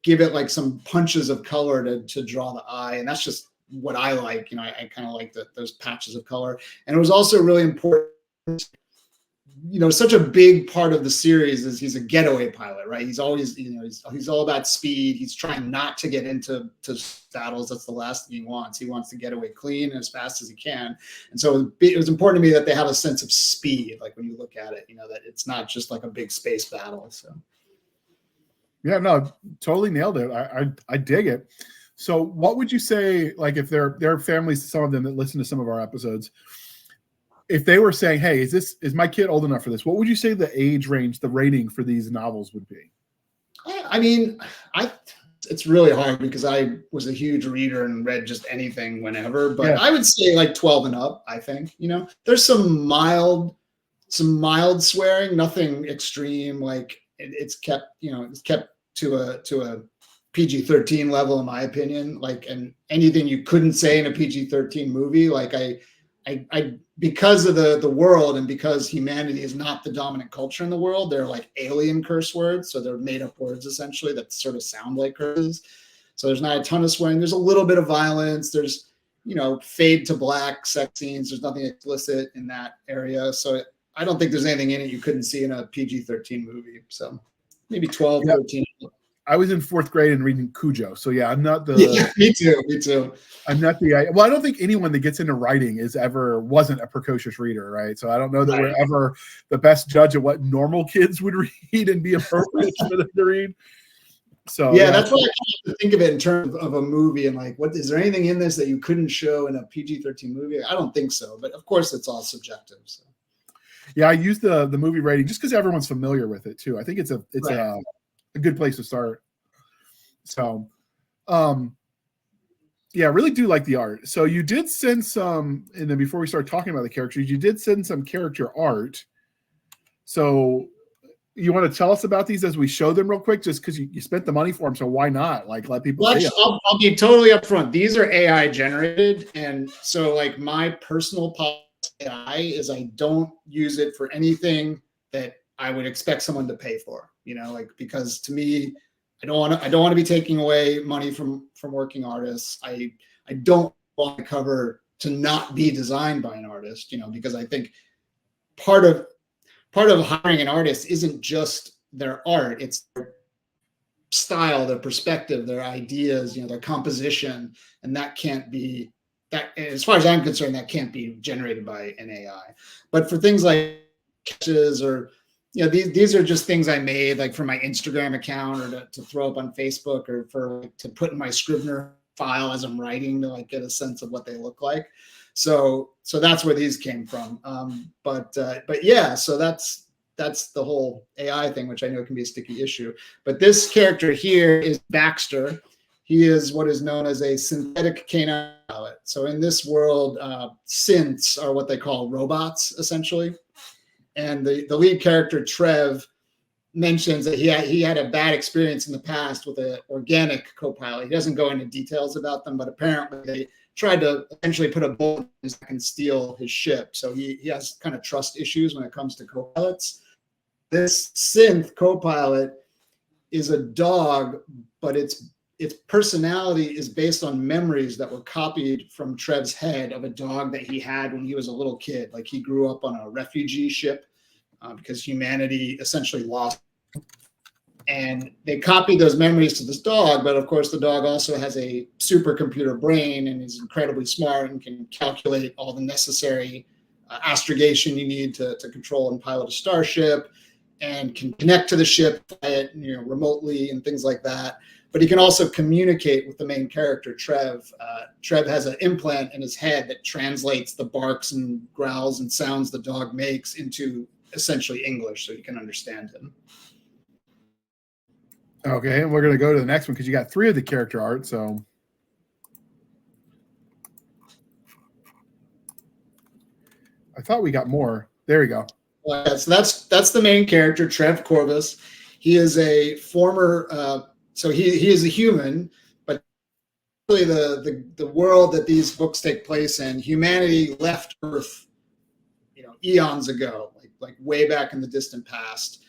give it like some punches of color to draw the eye, and that's just what I like. I kind of like those patches of color. And it was also really important. Such a big part of the series is he's a getaway pilot, right? He's always, he's all about speed. He's trying not to get into battles. That's the last thing he wants. He wants to get away clean and as fast as he can. And so it was important to me that they have a sense of speed. Like when you look at it, that it's not just like a big space battle. So.
Yeah, no, totally nailed it. I dig it. So what would you say, like if there are families, some of them that listen to some of our episodes, if they were saying, hey, is my kid old enough for this? What would you say the age range, the rating for these novels would be?
I mean, it's really hard because I was a huge reader and read just anything whenever, but yeah. I would say like 12 and up, I think, there's some mild swearing, nothing extreme. Like it's kept to a PG-13 level, in my opinion, like, and anything you couldn't say in a PG-13 movie. Like I because of the world and because humanity is not the dominant culture in the world, they're like alien curse words. So they're made up words essentially that sort of sound like curses. So there's not a ton of swearing. There's a little bit of violence. There's, fade to black sex scenes. There's nothing explicit in that area. So I don't think there's anything in it you couldn't see in a PG-13 movie. So maybe 12,
Yeah.
13.
I was in 4th grade and reading Cujo. So yeah, I'm not the.
Yeah, me too.
I'm not the. Well, I don't think anyone that gets into writing wasn't a precocious reader, right? So I don't know that we're ever the best judge of what normal kids would read and be appropriate for them to read. So
yeah, that's why I kind of have to think of it in terms of a movie and like, what is there anything in this that you couldn't show in a PG-13 movie? I don't think so, but of course it's all subjective. So.
Yeah, I use the movie rating just because everyone's familiar with it too. I think it's a good place to start. So, yeah, I really do like the art. So you did send some, and then before we start talking about the characters, you did send some character art. So you want to tell us about these as we show them real quick, just because you spent the money for them. So why not like let people see it?
I'll be totally upfront. These are AI generated. And so like my personal policy AI is I don't use it for anything that I would expect someone to pay for, because to me, I don't want to be taking away money from working artists. I don't want the cover to not be designed by an artist, because I think part of hiring an artist isn't just their art, it's their style, their perspective, their ideas, their composition, and that can't be that. As far as I'm concerned, that can't be generated by an AI. But for things like sketches or these are just things I made like for my Instagram account or to throw up on Facebook or to put in my Scrivener file as I'm writing to like get a sense of what they look like. So that's where these came from. But yeah, so that's the whole AI thing, which I know can be a sticky issue. But this character here is Baxter. He is what is known as a synthetic canine pilot. So in this world, synths are what they call robots, essentially. And the lead character, Trev, mentions that he had a bad experience in the past with an organic co-pilot. He doesn't go into details about them, but apparently they tried to essentially put a bullet in his back and steal his ship. So he has kind of trust issues when it comes to co-pilots. This synth co-pilot is a dog, but its personality is based on memories that were copied from Trev's head of a dog that he had when he was a little kid. Like he grew up on a refugee ship because humanity essentially lost. And they copied those memories to this dog, but of course the dog also has a supercomputer brain and is incredibly smart and can calculate all the necessary astrogation you need to control and pilot a starship, and can connect to the ship remotely and things like that. But he can also communicate with the main character, Trev. Trev has an implant in his head that translates the barks and growls and sounds the dog makes into essentially English, so you can understand him.
Okay, and we're going to go to the next one because you got 3 of the character art. So I thought we got more. There we go.
So that's the main character, Trev Corvus. He is a former. So he is a human, but really the world that these books take place in, humanity left Earth, eons ago, like way back in the distant past.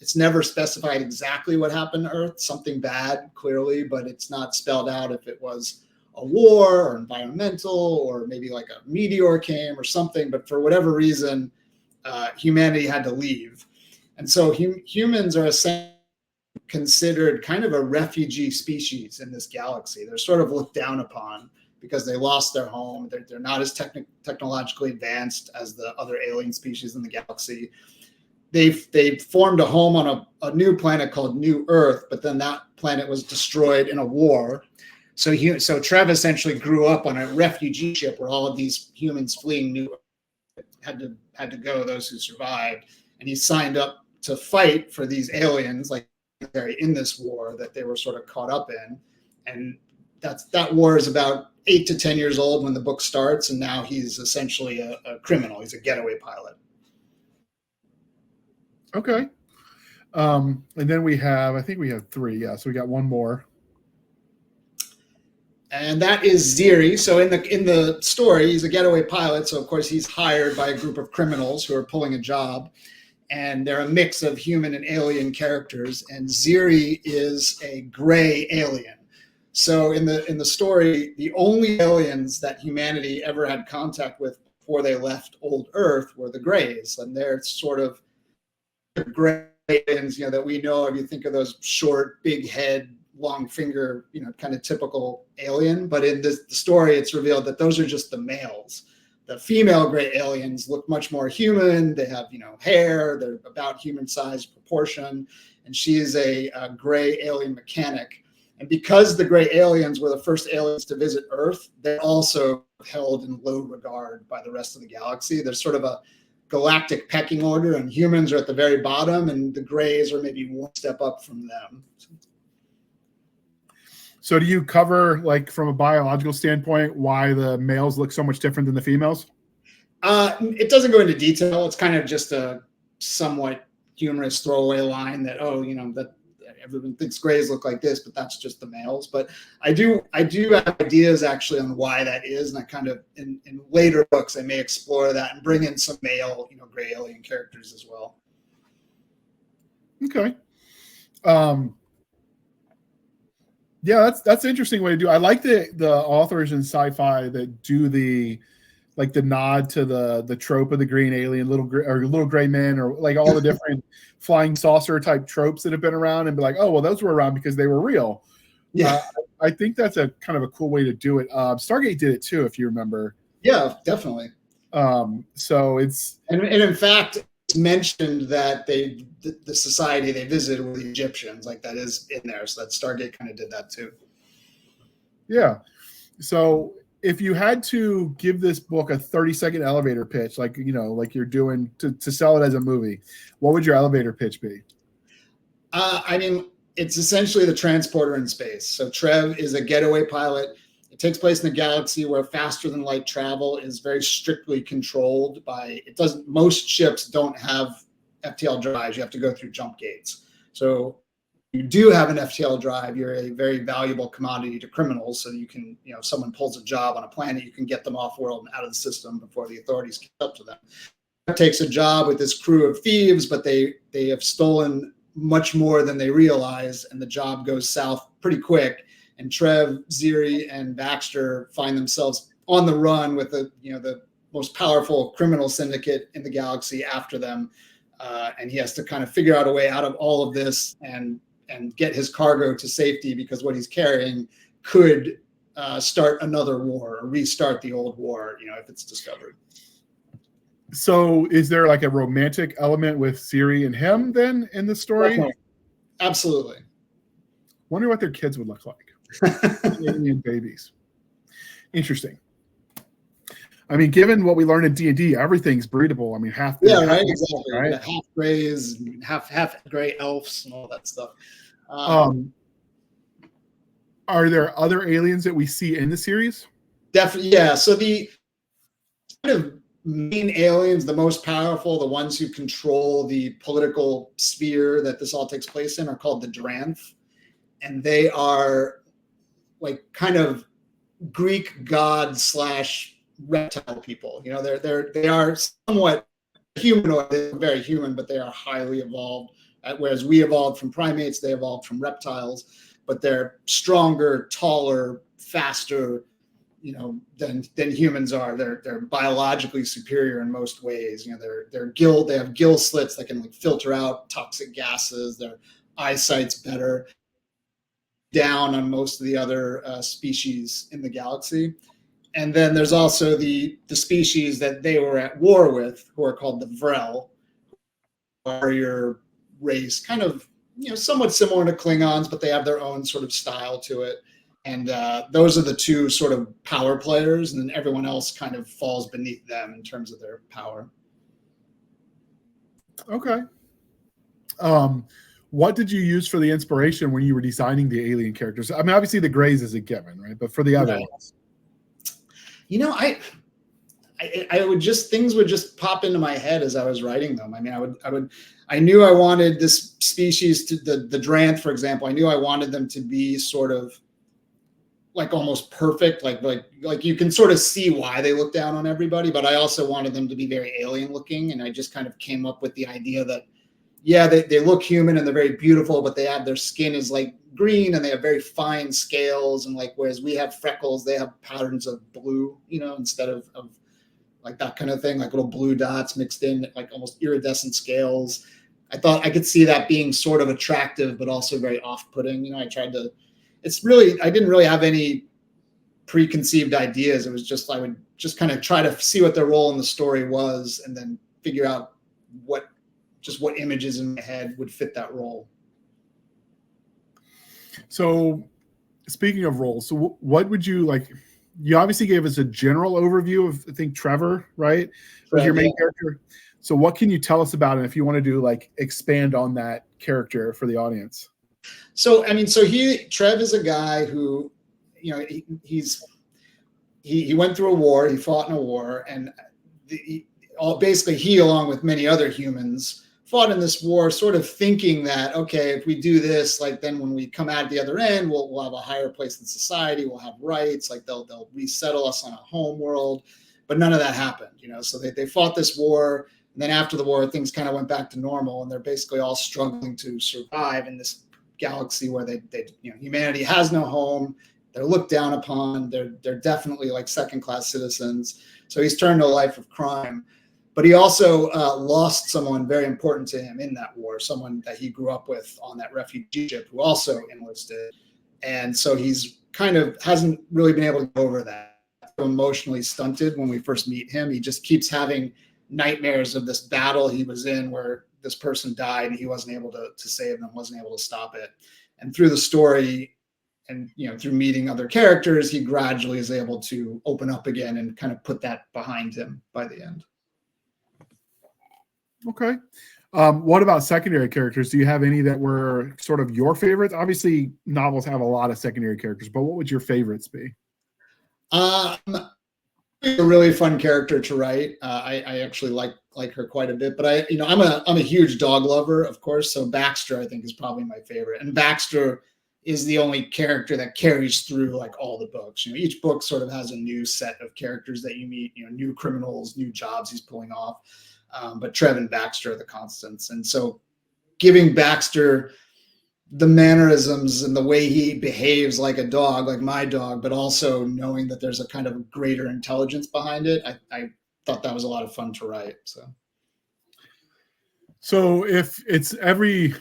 It's never specified exactly what happened to Earth, something bad, clearly, but it's not spelled out if it was a war or environmental or maybe like a meteor came or something. But for whatever reason, humanity had to leave. And so humans are essentially considered kind of a refugee species in this galaxy. They're sort of looked down upon because they lost their home. They're not as technologically advanced as the other alien species in the galaxy. They've formed a home on a new planet called New Earth, but then that planet was destroyed in a war. So Trev essentially grew up on a refugee ship where all of these humans fleeing New Earth had to go, those who survived. And he signed up to fight for these aliens, like in this war that they were sort of caught up in. And that war is about 8 to 10 years old when the book starts, and now he's essentially a criminal. He's a getaway pilot.
Okay. And then I think we have 3. Yeah. So we got one more.
And that is Ziri. So in the story, he's a getaway pilot. So of course he's hired by a group of criminals who are pulling a job, and they're a mix of human and alien characters. And Ziri is a gray alien. So in the story, the only aliens that humanity ever had contact with before they left old Earth were the Greys, and they're sort of gray aliens, that we know of. You think of those short, big head, long finger, kind of typical alien. But in the story, it's revealed that those are just the males. The female gray aliens look much more human. They have, hair. They're about human size proportion, and she is a gray alien mechanic. And because the gray aliens were the first aliens to visit Earth, they're also held in low regard by the rest of the galaxy. There's sort of a galactic pecking order, and humans are at the very bottom, and the Greys are maybe one step up from them.
So do you cover, like, from a biological standpoint, why the males look so much different than the females?
It doesn't go into detail. It's kind of just a somewhat humorous throwaway line that, that everyone thinks Greys look like this, but that's just the males. But I do have ideas actually on why that is, and I kind of in later books I may explore that and bring in some male, gray alien characters as well.
Okay. Yeah, that's an interesting way to do. I like the authors in sci-fi that do the nod to the trope of the green alien, little gray man, or like all the different flying saucer type tropes that have been around, and be like, oh, well, those were around because they were real.
Yeah,
I think that's a kind of a cool way to do it. Stargate did it too, if you remember.
Yeah, definitely.
So it's
and in fact, it's mentioned that the society they visited were the Egyptians. Like, that is in there, so that Stargate kind of did that too.
Yeah. So if you had to give this book a 30-second elevator pitch, like you're doing to sell it as a movie, what would your elevator pitch be?
I mean, it's essentially the transporter in space. So Trev is a getaway pilot. It takes place in a galaxy where faster than light travel is very strictly controlled by. Most ships don't have FTL drives. You have to go through jump gates. So you do have an FTL drive, you're a very valuable commodity to criminals. So you can, if someone pulls a job on a planet, you can get them off world and out of the system before the authorities catch up to them. It takes a job with this crew of thieves, but they have stolen much more than they realize, and the job goes south pretty quick. And Trev, Ziri, and Baxter find themselves on the run with the most powerful criminal syndicate in the galaxy after them. And he has to kind of figure out a way out of all of this and get his cargo to safety, because what he's carrying could start another war or restart the old war, if it's discovered.
So is there like a romantic element with Ziri and him then in the story?
Definitely. Absolutely.
Wonder what their kids would look like. Alien babies. Interesting. I mean, given what we learned in D&D, everything's breedable. I mean,
right, exactly. Right? Half grays, half gray elves, and all that stuff.
Are there other aliens that we see in the series?
Definitely, yeah. So the kind of main aliens, the most powerful, the ones who control the political sphere that this all takes place in, are called the Dranth, and they are like kind of Greek god / reptile people. They are somewhat humanoid. They're very human, but they are highly evolved. Whereas we evolved from primates, they evolved from reptiles. But they're stronger, taller, faster, than humans are. They're biologically superior in most ways. They have gill slits that can filter out toxic gases. Their eyesight's better, down on most of the other species in the galaxy. And then there's also the species that they were at war with, who are called the Vrel, warrior race, kind of somewhat similar to Klingons, but they have their own sort of style to it. And those are the two sort of power players, and then everyone else kind of falls beneath them in terms of their power.
Okay. What did you use for the inspiration when you were designing the alien characters? I mean, obviously the Greys is a given, right? But for the other ones,
I would things would just pop into my head as I was writing them. I mean, I knew I wanted this species to the Dranth, for example. I knew I wanted them to be sort of like almost perfect, like you can sort of see why they look down on everybody, but I also wanted them to be very alien looking, and I just kind of came up with the idea that yeah, they look human and they're very beautiful, but they have their skin is like green and they have very fine scales, and like whereas we have freckles, they have patterns of blue, instead of like that kind of thing, like little blue dots mixed in, like almost iridescent scales. I thought I could see that being sort of attractive, but also very off-putting. I didn't really have any preconceived ideas. It was just, I would just kind of try to see what their role in the story was and then figure out what images in my head would fit that role.
So speaking of roles, so what would you like? You obviously gave us a general overview of, I think, Trevor, right? Was your main character. So what can you tell us about him if you want to do like expand on that character for the audience?
So, Trev is a guy who, he went through a war, he fought in a war, and basically he, along with many other humans, fought in this war sort of thinking that, okay, if we do this, like then when we come out at the other end, we'll have a higher place in society, we'll have rights, like they'll resettle us on a home world. But none of that happened, so they fought this war. And then after the war, things kind of went back to normal, and they're basically all struggling to survive in this galaxy where humanity has no home. They're looked down upon. They're definitely like second-class citizens. So he's turned to a life of crime. But he also lost someone very important to him in that war, someone that he grew up with on that refugee ship who also enlisted. And so he's kind of hasn't really been able to get over that. Emotionally stunted when we first meet him. He just keeps having nightmares of this battle he was in where this person died and he wasn't able to save them, wasn't able to stop it. And through the story and, through meeting other characters, he gradually is able to open up again and kind of put that behind him by the end.
Okay. What about secondary characters? Do you have any that were sort of your favorites? Obviously, novels have a lot of secondary characters, but what would your favorites be?
A really fun character to write. I actually like her quite a bit, but I'm a huge dog lover, of course. So Baxter, I think, is probably my favorite. And Baxter is the only character that carries through like all the books. Each book sort of has a new set of characters that you meet, new criminals, new jobs he's pulling off. But Trev and Baxter are the constants. And so giving Baxter the mannerisms and the way he behaves like a dog, like my dog, but also knowing that there's a kind of greater intelligence behind it, I thought that was a lot of fun to write.
So if it's every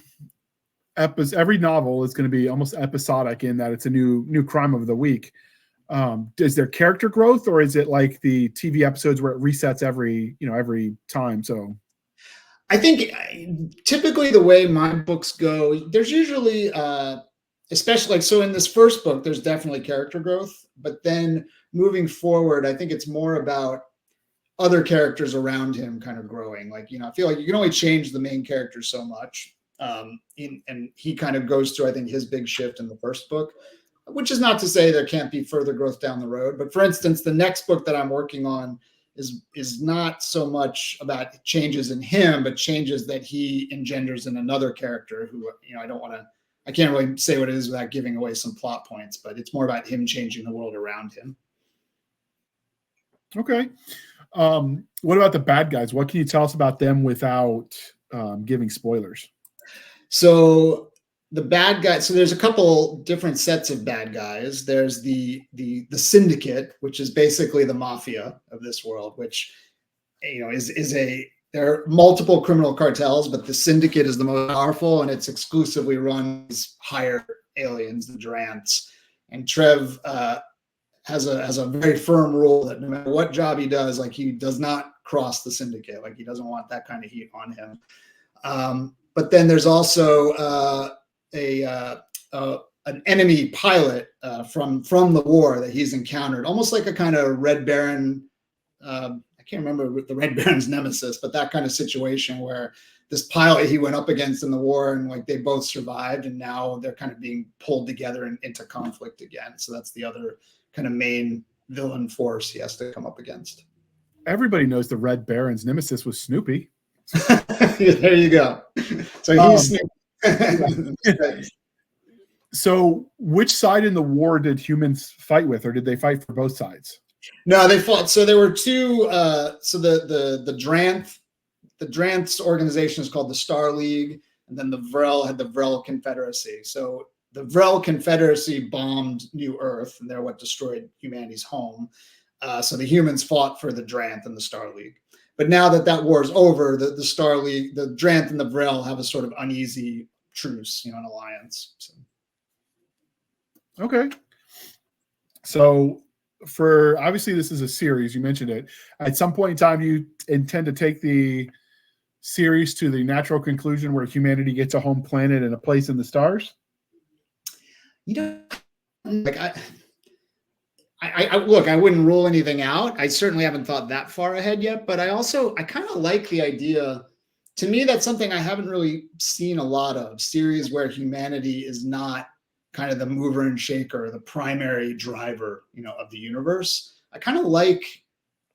novel is going to be almost episodic in that it's a new crime of the week. Is there character growth, or is it like the TV episodes where it resets every time? So
I think typically the way my books go, there's usually, especially like, so in this first book, there's definitely character growth, but then moving forward, I think it's more about other characters around him kind of growing. Like, I feel like you can only change the main character so much. And he kind of goes through, I think, his big shift in the first book, which is not to say there can't be further growth down the road. But for instance, the next book that I'm working on is not so much about changes in him, but changes that he engenders in another character who, I can't really say what it is without giving away some plot points, but it's more about him changing the world around him.
Okay. What about the bad guys? What can you tell us about them without giving spoilers?
So the bad guys, so there's a couple different sets of bad guys. There's the syndicate, which is basically the mafia of this world, which there are multiple criminal cartels, but the syndicate is the most powerful, and it's exclusively run as higher aliens, the Durants. And Trev has a very firm rule that no matter what job he does, like he does not cross the syndicate. Like he doesn't want that kind of heat on him. But then there's also an enemy pilot from the war that he's encountered, almost like a kind of Red Baron. I can't remember the Red Baron's nemesis, but that kind of situation where this pilot he went up against in the war, and like they both survived, and now they're kind of being pulled together into conflict again. So that's the other kind of main villain force he has to come up against.
Everybody knows the Red Baron's nemesis was Snoopy.
There you go. So he's Snoopy.
So which side in the war did humans fight with, or did they fight for both sides?
No, they fought. So there were two. So the Dranth's organization is called the Star League, and then the Vrel had the Vrel Confederacy. So the Vrel Confederacy bombed New Earth, and they're what destroyed humanity's home. So the humans fought for the Dranth and the Star League. But now that war is over, the Star League, the Dranth and the Vrel have a sort of uneasy truce, an alliance. So.
Okay. So for obviously this is a series, you mentioned it. At some point in time, you intend to take the series to the natural conclusion where humanity gets a home planet and a place in the stars?
Like I look, I wouldn't rule anything out. I certainly haven't thought that far ahead yet, but I kind of like the idea. To me, that's something I haven't really seen a lot of, series where humanity is not kind of the mover and shaker, the primary driver, of the universe. I kind of like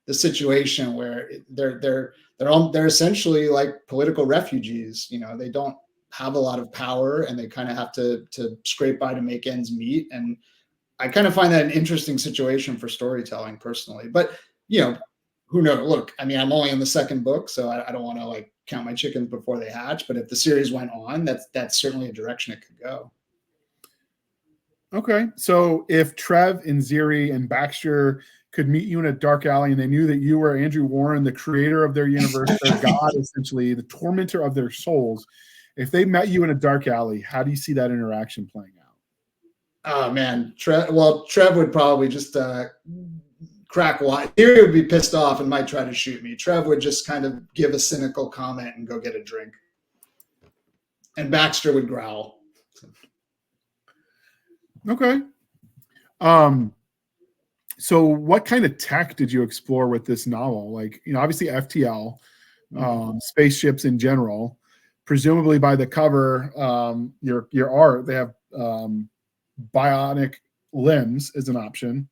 the situation where they're essentially like political refugees. They don't have a lot of power and they kind of have to scrape by to make ends meet. And I kind of find that an interesting situation for storytelling personally. But who knows? Look, I mean, I'm only in the second book, so I don't want to like count my chickens before they hatch. But if the series went on, that's certainly a direction it could go.
Okay, so if Trev and Ziri and Baxter could meet you in a dark alley and they knew that you were Andrew Warren, the creator of their universe, their god, essentially, the tormentor of their souls, if they met you in a dark alley, how do you see that interaction playing out?
Oh, man. Trev would probably just crack wide. Ziri would be pissed off and might try to shoot me. Trev would just kind of give a cynical comment and go get a drink. And Baxter would growl.
Okay. So what kind of tech did you explore with this novel? Like, obviously FTL, spaceships in general, presumably by the cover, your art, they have bionic limbs as an option.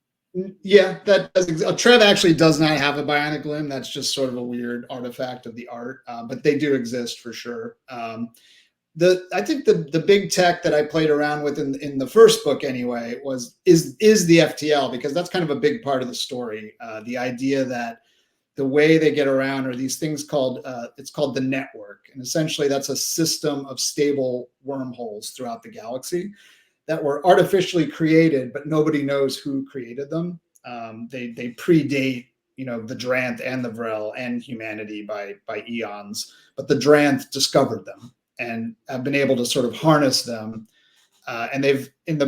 Yeah, that does. Trev actually does not have a bionic limb. That's just sort of a weird artifact of the art, but they do exist for sure. I think the big tech that I played around with in the first book anyway is the FTL, because that's kind of a big part of the story. The idea that the way they get around are these things called it's called the network, and essentially that's a system of stable wormholes throughout the galaxy that were artificially created, but nobody knows who created them. They predate the Dranth and the Vrel and humanity by eons, but the Dranth discovered them and have been able to sort of harness them. And they've, in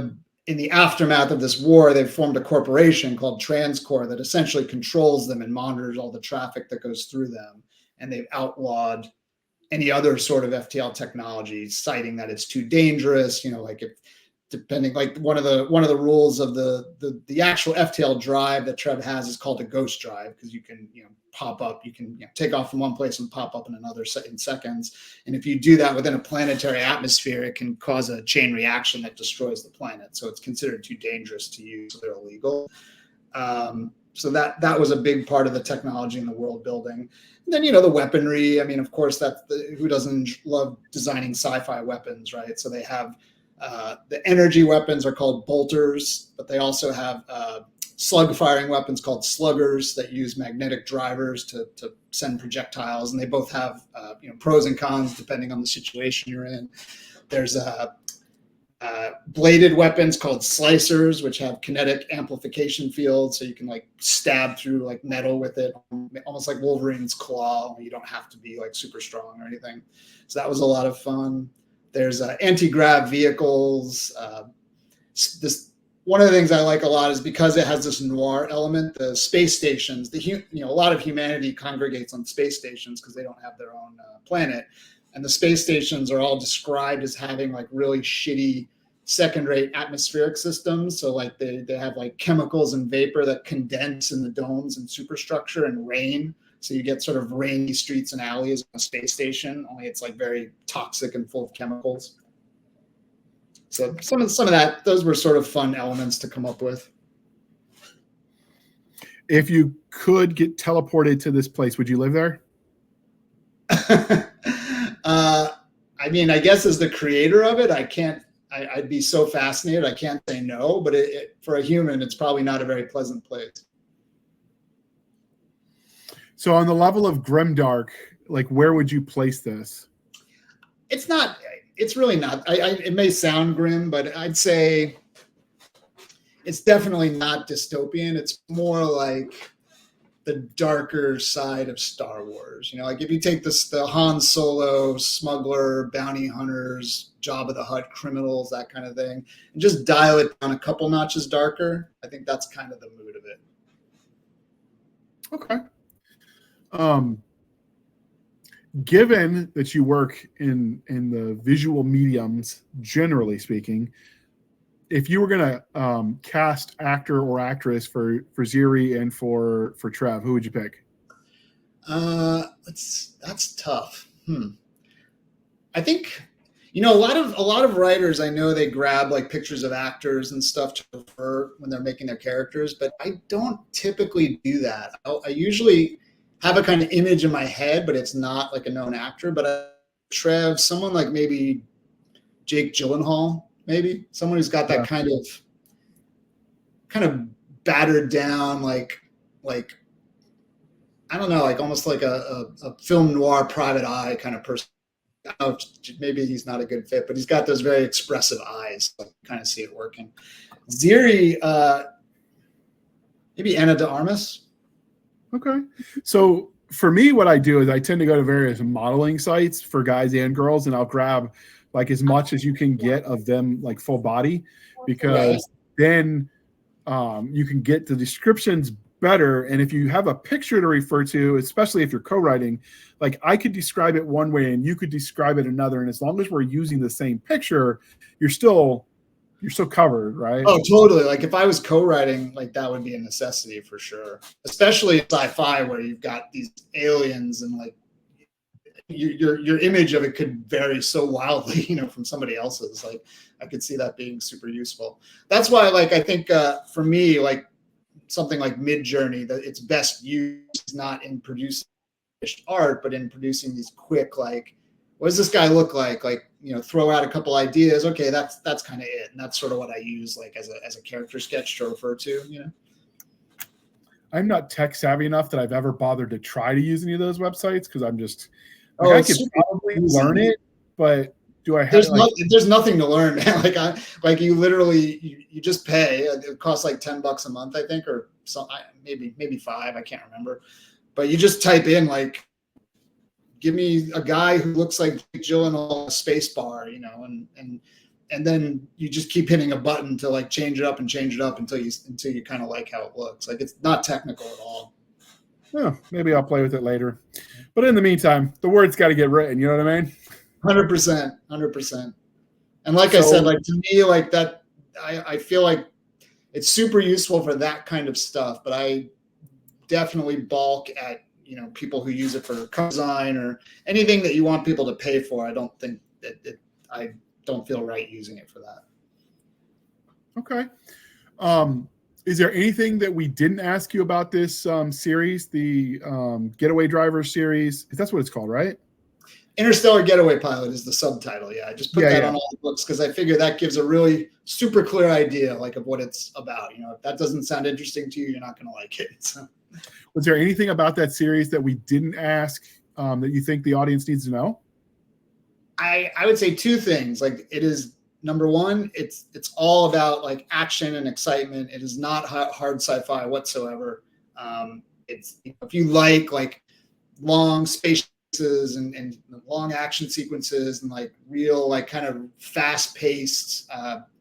the aftermath of this war, they've formed a corporation called Transcore that essentially controls them and monitors all the traffic that goes through them. And they've outlawed any other sort of FTL technology, citing that it's too dangerous. Like if depending, like one of the rules of the actual FTL drive that Trev has is called a ghost drive, because you can pop up, you can take off from one place and pop up in another in seconds. And if you do that within a planetary atmosphere, it can cause a chain reaction that destroys the planet. So it's considered too dangerous to use. So they're illegal. So that was a big part of the technology in the world building. And then, the weaponry. I mean, of course, who doesn't love designing sci-fi weapons, right? So they have the energy weapons are called bolters, but they also have slug firing weapons called sluggers that use magnetic drivers to send projectiles. And they both have pros and cons depending on the situation you're in. There's bladed weapons called slicers, which have kinetic amplification fields, so you can like stab through like metal with it, almost like Wolverine's claw. You don't have to be like super strong or anything. So that was a lot of fun. There's anti-grav vehicles. One of the things I like a lot is because it has this noir element. The space stations, a lot of humanity congregates on space stations because they don't have their own planet, and the space stations are all described as having like really shitty second-rate atmospheric systems. So like they have like chemicals and vapor that condense in the domes and superstructure and rain. So you get sort of rainy streets and alleys on a space station, only it's like very toxic and full of chemicals. So some of that, those were sort of fun elements to come up with.
If you could get teleported to this place, would you live there?
I mean, I guess as the creator of it, I can't I'd be so fascinated. I can't say no, but for a human, it's probably not a very pleasant place.
So on the level of grimdark, like where would you place this?
It's not. It's really not. It may sound grim, but I'd say it's definitely not dystopian. It's more like the darker side of Star Wars. You know, like if you take the Han Solo, smuggler, bounty hunters, Jabba the Hutt criminals, that kind of thing, and just dial it down a couple notches darker, I think that's kind of the mood of it.
Okay. Given that you work in the visual mediums, generally speaking, if you were going to cast actor or actress for Ziri and for Trev, who would you pick?
That's tough. I think, you know, a lot of writers, I know they grab like pictures of actors and stuff to refer when they're making their characters, but I don't typically do that. I usually have a kind of image in my head, but it's not like a known actor. But Trev, someone like maybe Jake Gyllenhaal, maybe someone who's got that kind of battered down, like I don't know, like almost like a film noir private eye kind of person. I don't know if maybe he's not a good fit, but he's got those very expressive eyes. So I kind of see it working. Ziri, maybe Ana de Armas.
Okay. So for me, what I do is I tend to go to various modeling sites for guys and girls, and I'll grab like as much as you can get of them, like full body, because then you can get the descriptions better. And if you have a picture to refer to, especially if you're co-writing, like I could describe it one way and you could describe it another. And as long as we're using the same picture, you're still covered, right?
Oh, totally. Like if I was co-writing, like that would be a necessity for sure, especially sci-fi where you've got these aliens and like your image of it could vary so wildly, you know, from somebody else's. Like I could see that being super useful. That's why, like, I think for me, like something like Midjourney, that it's best used not in producing art, but in producing these quick, like, what does this guy look like? Like, you know, throw out a couple ideas. Okay, that's kind of it, and that's sort of what I use, like as a character sketch to refer to. You know,
I'm not tech savvy enough that I've ever bothered to try to use any of those websites because I'm just I could probably learn it, but do I have?
There's nothing to learn, man. Like you literally you just pay. It costs like $10 a month, I think, or some maybe $5. I can't remember, but you just type in like, give me a guy who looks like Jake Gyllenhaal, a space bar, you know, and then you just keep hitting a button to like change it up until you kind of like how it looks. Like it's not technical at all.
Oh, maybe I'll play with it later. But in the meantime, the word's got to get written. You know what I mean?
100%. And like I said, like to me, like that, I feel like it's super useful for that kind of stuff. But I definitely balk at, you know, people who use it for design or anything that you want people to pay for. I don't think that I don't feel right using it for that.
Okay. Is there anything that we didn't ask you about this series, the Getaway Driver series? That's what it's called, right?
Interstellar Getaway Pilot is the subtitle. Yeah, I just put that on all the books because I figure that gives a really super clear idea, like, of what it's about. You know, if that doesn't sound interesting to you, you're not going to like it. So.
Was there anything about that series that we didn't ask that you think the audience needs to know?
I would say two things. Like, it is, number one, it's all about like action and excitement. It is not hard sci-fi whatsoever. It's, if you like long space and long action sequences and like real, like kind of fast-paced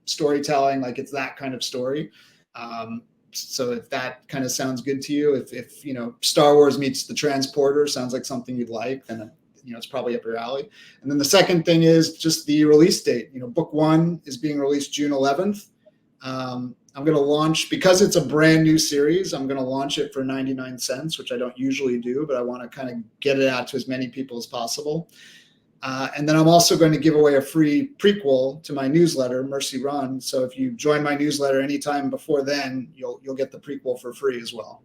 storytelling, like it's that kind of story. So if that kind of sounds good to you, if you know, Star Wars meets The Transporter sounds like something you'd like, then you know, it's probably up your alley. And then the second thing is just the release date. You know, book 1 is being released June 11th. I'm going to launch, because it's a brand new series, I'm going to launch it for 99 cents, which I don't usually do, but I want to kind of get it out to as many people as possible. And then I'm also going to give away a free prequel to my newsletter, Mercy Run. So if you join my newsletter anytime before then, you'll get the prequel for free as well.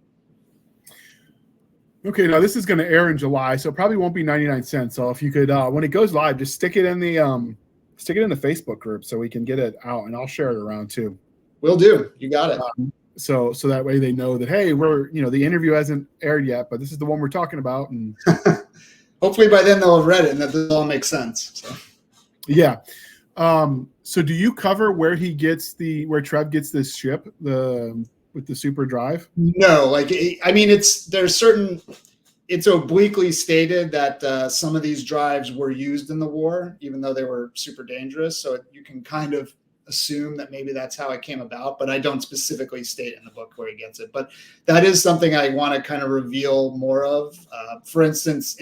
Okay, now this is going to air in July, so it probably won't be 99 cents. So if you could, when it goes live, just stick it in the stick it in the Facebook group so we can get it out, and I'll share it around too.
Will do. You got it.
So that way they know that, hey, we're, the interview hasn't aired yet, but this is the one we're talking about. And
hopefully by then they'll have read it and that this all makes sense. So.
Yeah. So do you cover where Trev gets this ship, with the super drive?
No, it's obliquely stated that some of these drives were used in the war, even though they were super dangerous. So you can kind of assume that maybe that's how it came about, but I don't specifically state in the book where he gets it. But that is something I want to kind of reveal more of. For instance,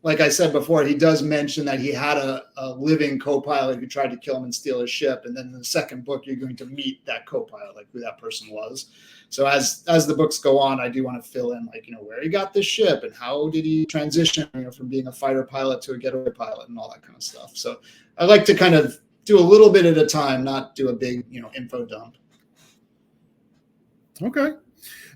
like I said before, he does mention that he had a living co-pilot who tried to kill him and steal his ship. And then in the second book, you're going to meet that co-pilot, like who that person was. So as the books go on, I do want to fill in, where he got this ship and how did he transition, from being a fighter pilot to a getaway pilot and all that kind of stuff. So I like to kind of do a little bit at a time, not do a big, info dump.
Okay.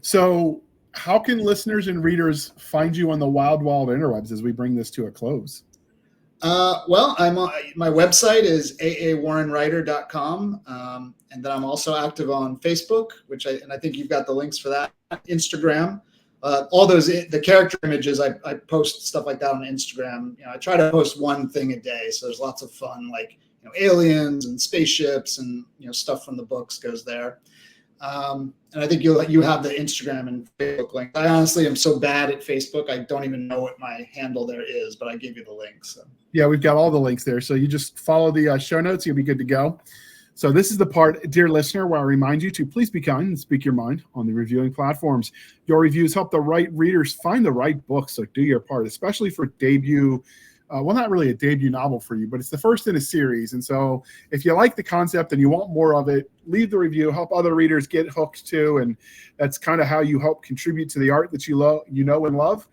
So how can listeners and readers find you on the wild interwebs as we bring this to a close?
Well, my website is aawarrenwriter.com. And then I'm also active on Facebook, and I think you've got the links for that. Instagram, all those, the character images, I post stuff like that on Instagram. I try to post one thing a day. So there's lots of fun, aliens and spaceships and, stuff from the books goes there. And I think you have the Instagram and Facebook link. I honestly am so bad at Facebook. I don't even know what my handle there is, but I gave you the link. So.
Yeah, we've got all the links there. So you just follow the show notes. You'll be good to go. So this is the part, dear listener, where I remind you to please be kind and speak your mind on the reviewing platforms. Your reviews help the right readers find the right books. So do your part, especially for debut. Well, not really a debut novel for you, but it's the first in a series. And so if you like the concept and you want more of it, leave the review, help other readers get hooked too. And that's kind of how you help contribute to the art that you know and love,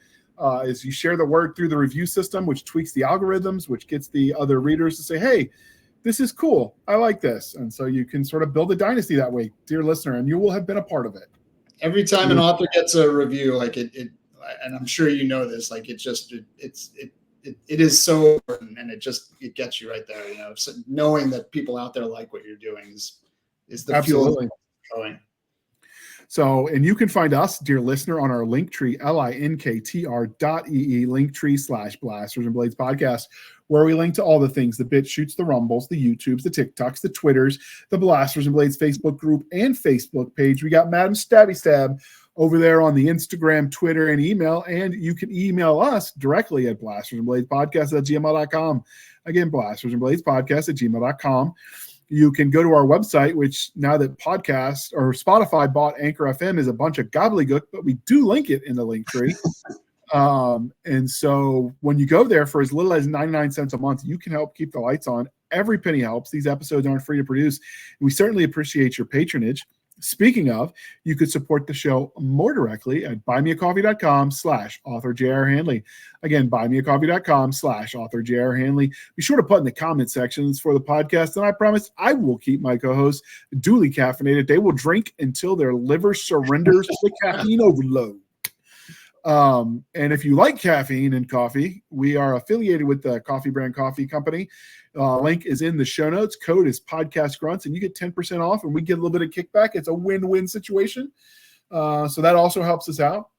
is you share the word through the review system, which tweaks the algorithms, which gets the other readers to say, hey, this is cool. I like this. And so you can sort of build a dynasty that way, dear listener, and you will have been a part of it.
Every time an author gets a review, and I'm sure you know this, it is so important, and it gets you right there. So knowing that people out there like what you're doing is the
Absolutely.
Fuel going.
So, and you can find us, dear listener, on our Linktree, linktr.ee, Linktree/Blasters and Blades podcast, where we link to all the things: the BitChutes, the Rumbles, the YouTubes, the TikToks, the Twitters, the Blasters and Blades Facebook group and Facebook page. We got Madam Stabby Stab over there on the Instagram, Twitter, and email. And you can email us directly at blastersandbladespodcast@gmail.com. Again, blastersandbladespodcast@gmail.com. You can go to our website, which now that podcast or Spotify bought Anchor FM is a bunch of gobbledygook, but we do link it in the link tree. And so when you go there for as little as 99 cents a month, you can help keep the lights on. Every penny helps. These episodes aren't free to produce. We certainly appreciate your patronage. Speaking of, you could support the show more directly at buymeacoffee.com/author J.R. Handley. Again, buymeacoffee.com/author J.R. Handley. Be sure to put in the comment sections for the podcast, and I promise I will keep my co-hosts duly caffeinated. They will drink until their liver surrenders to the caffeine overload. And if you like caffeine and coffee, we are affiliated with the Coffee Brand Coffee Company. Link is in the show notes. Code is Podcast Grunts, and you get 10% off, and we get a little bit of kickback. It's a win-win situation. So that also helps us out.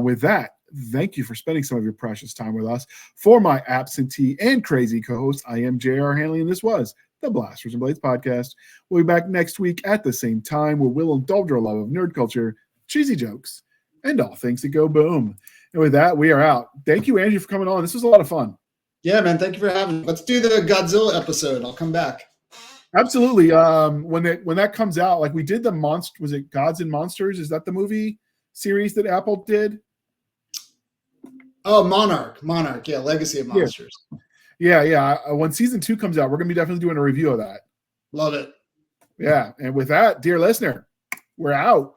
With that, thank you for spending some of your precious time with us. For my absentee and crazy co-host, I am J.R. Handley, and this was the Blasters and Blades podcast. We'll be back next week at the same time, where we'll indulge our love of nerd culture, cheesy jokes, and all things that go boom. And with that, we are out. Thank you, Andrew, for coming on. This was a lot of fun.
Yeah, man. Thank you for having me. Let's do the Godzilla episode. I'll come back.
Absolutely. When that comes out, like we did the was it Gods and Monsters? Is that the movie series that Apple did?
Oh, Monarch. Yeah, Legacy of Monsters.
Yeah. When season 2 comes out, we're gonna be definitely doing a review of that.
Love it.
Yeah. And with that, dear listener, we're out.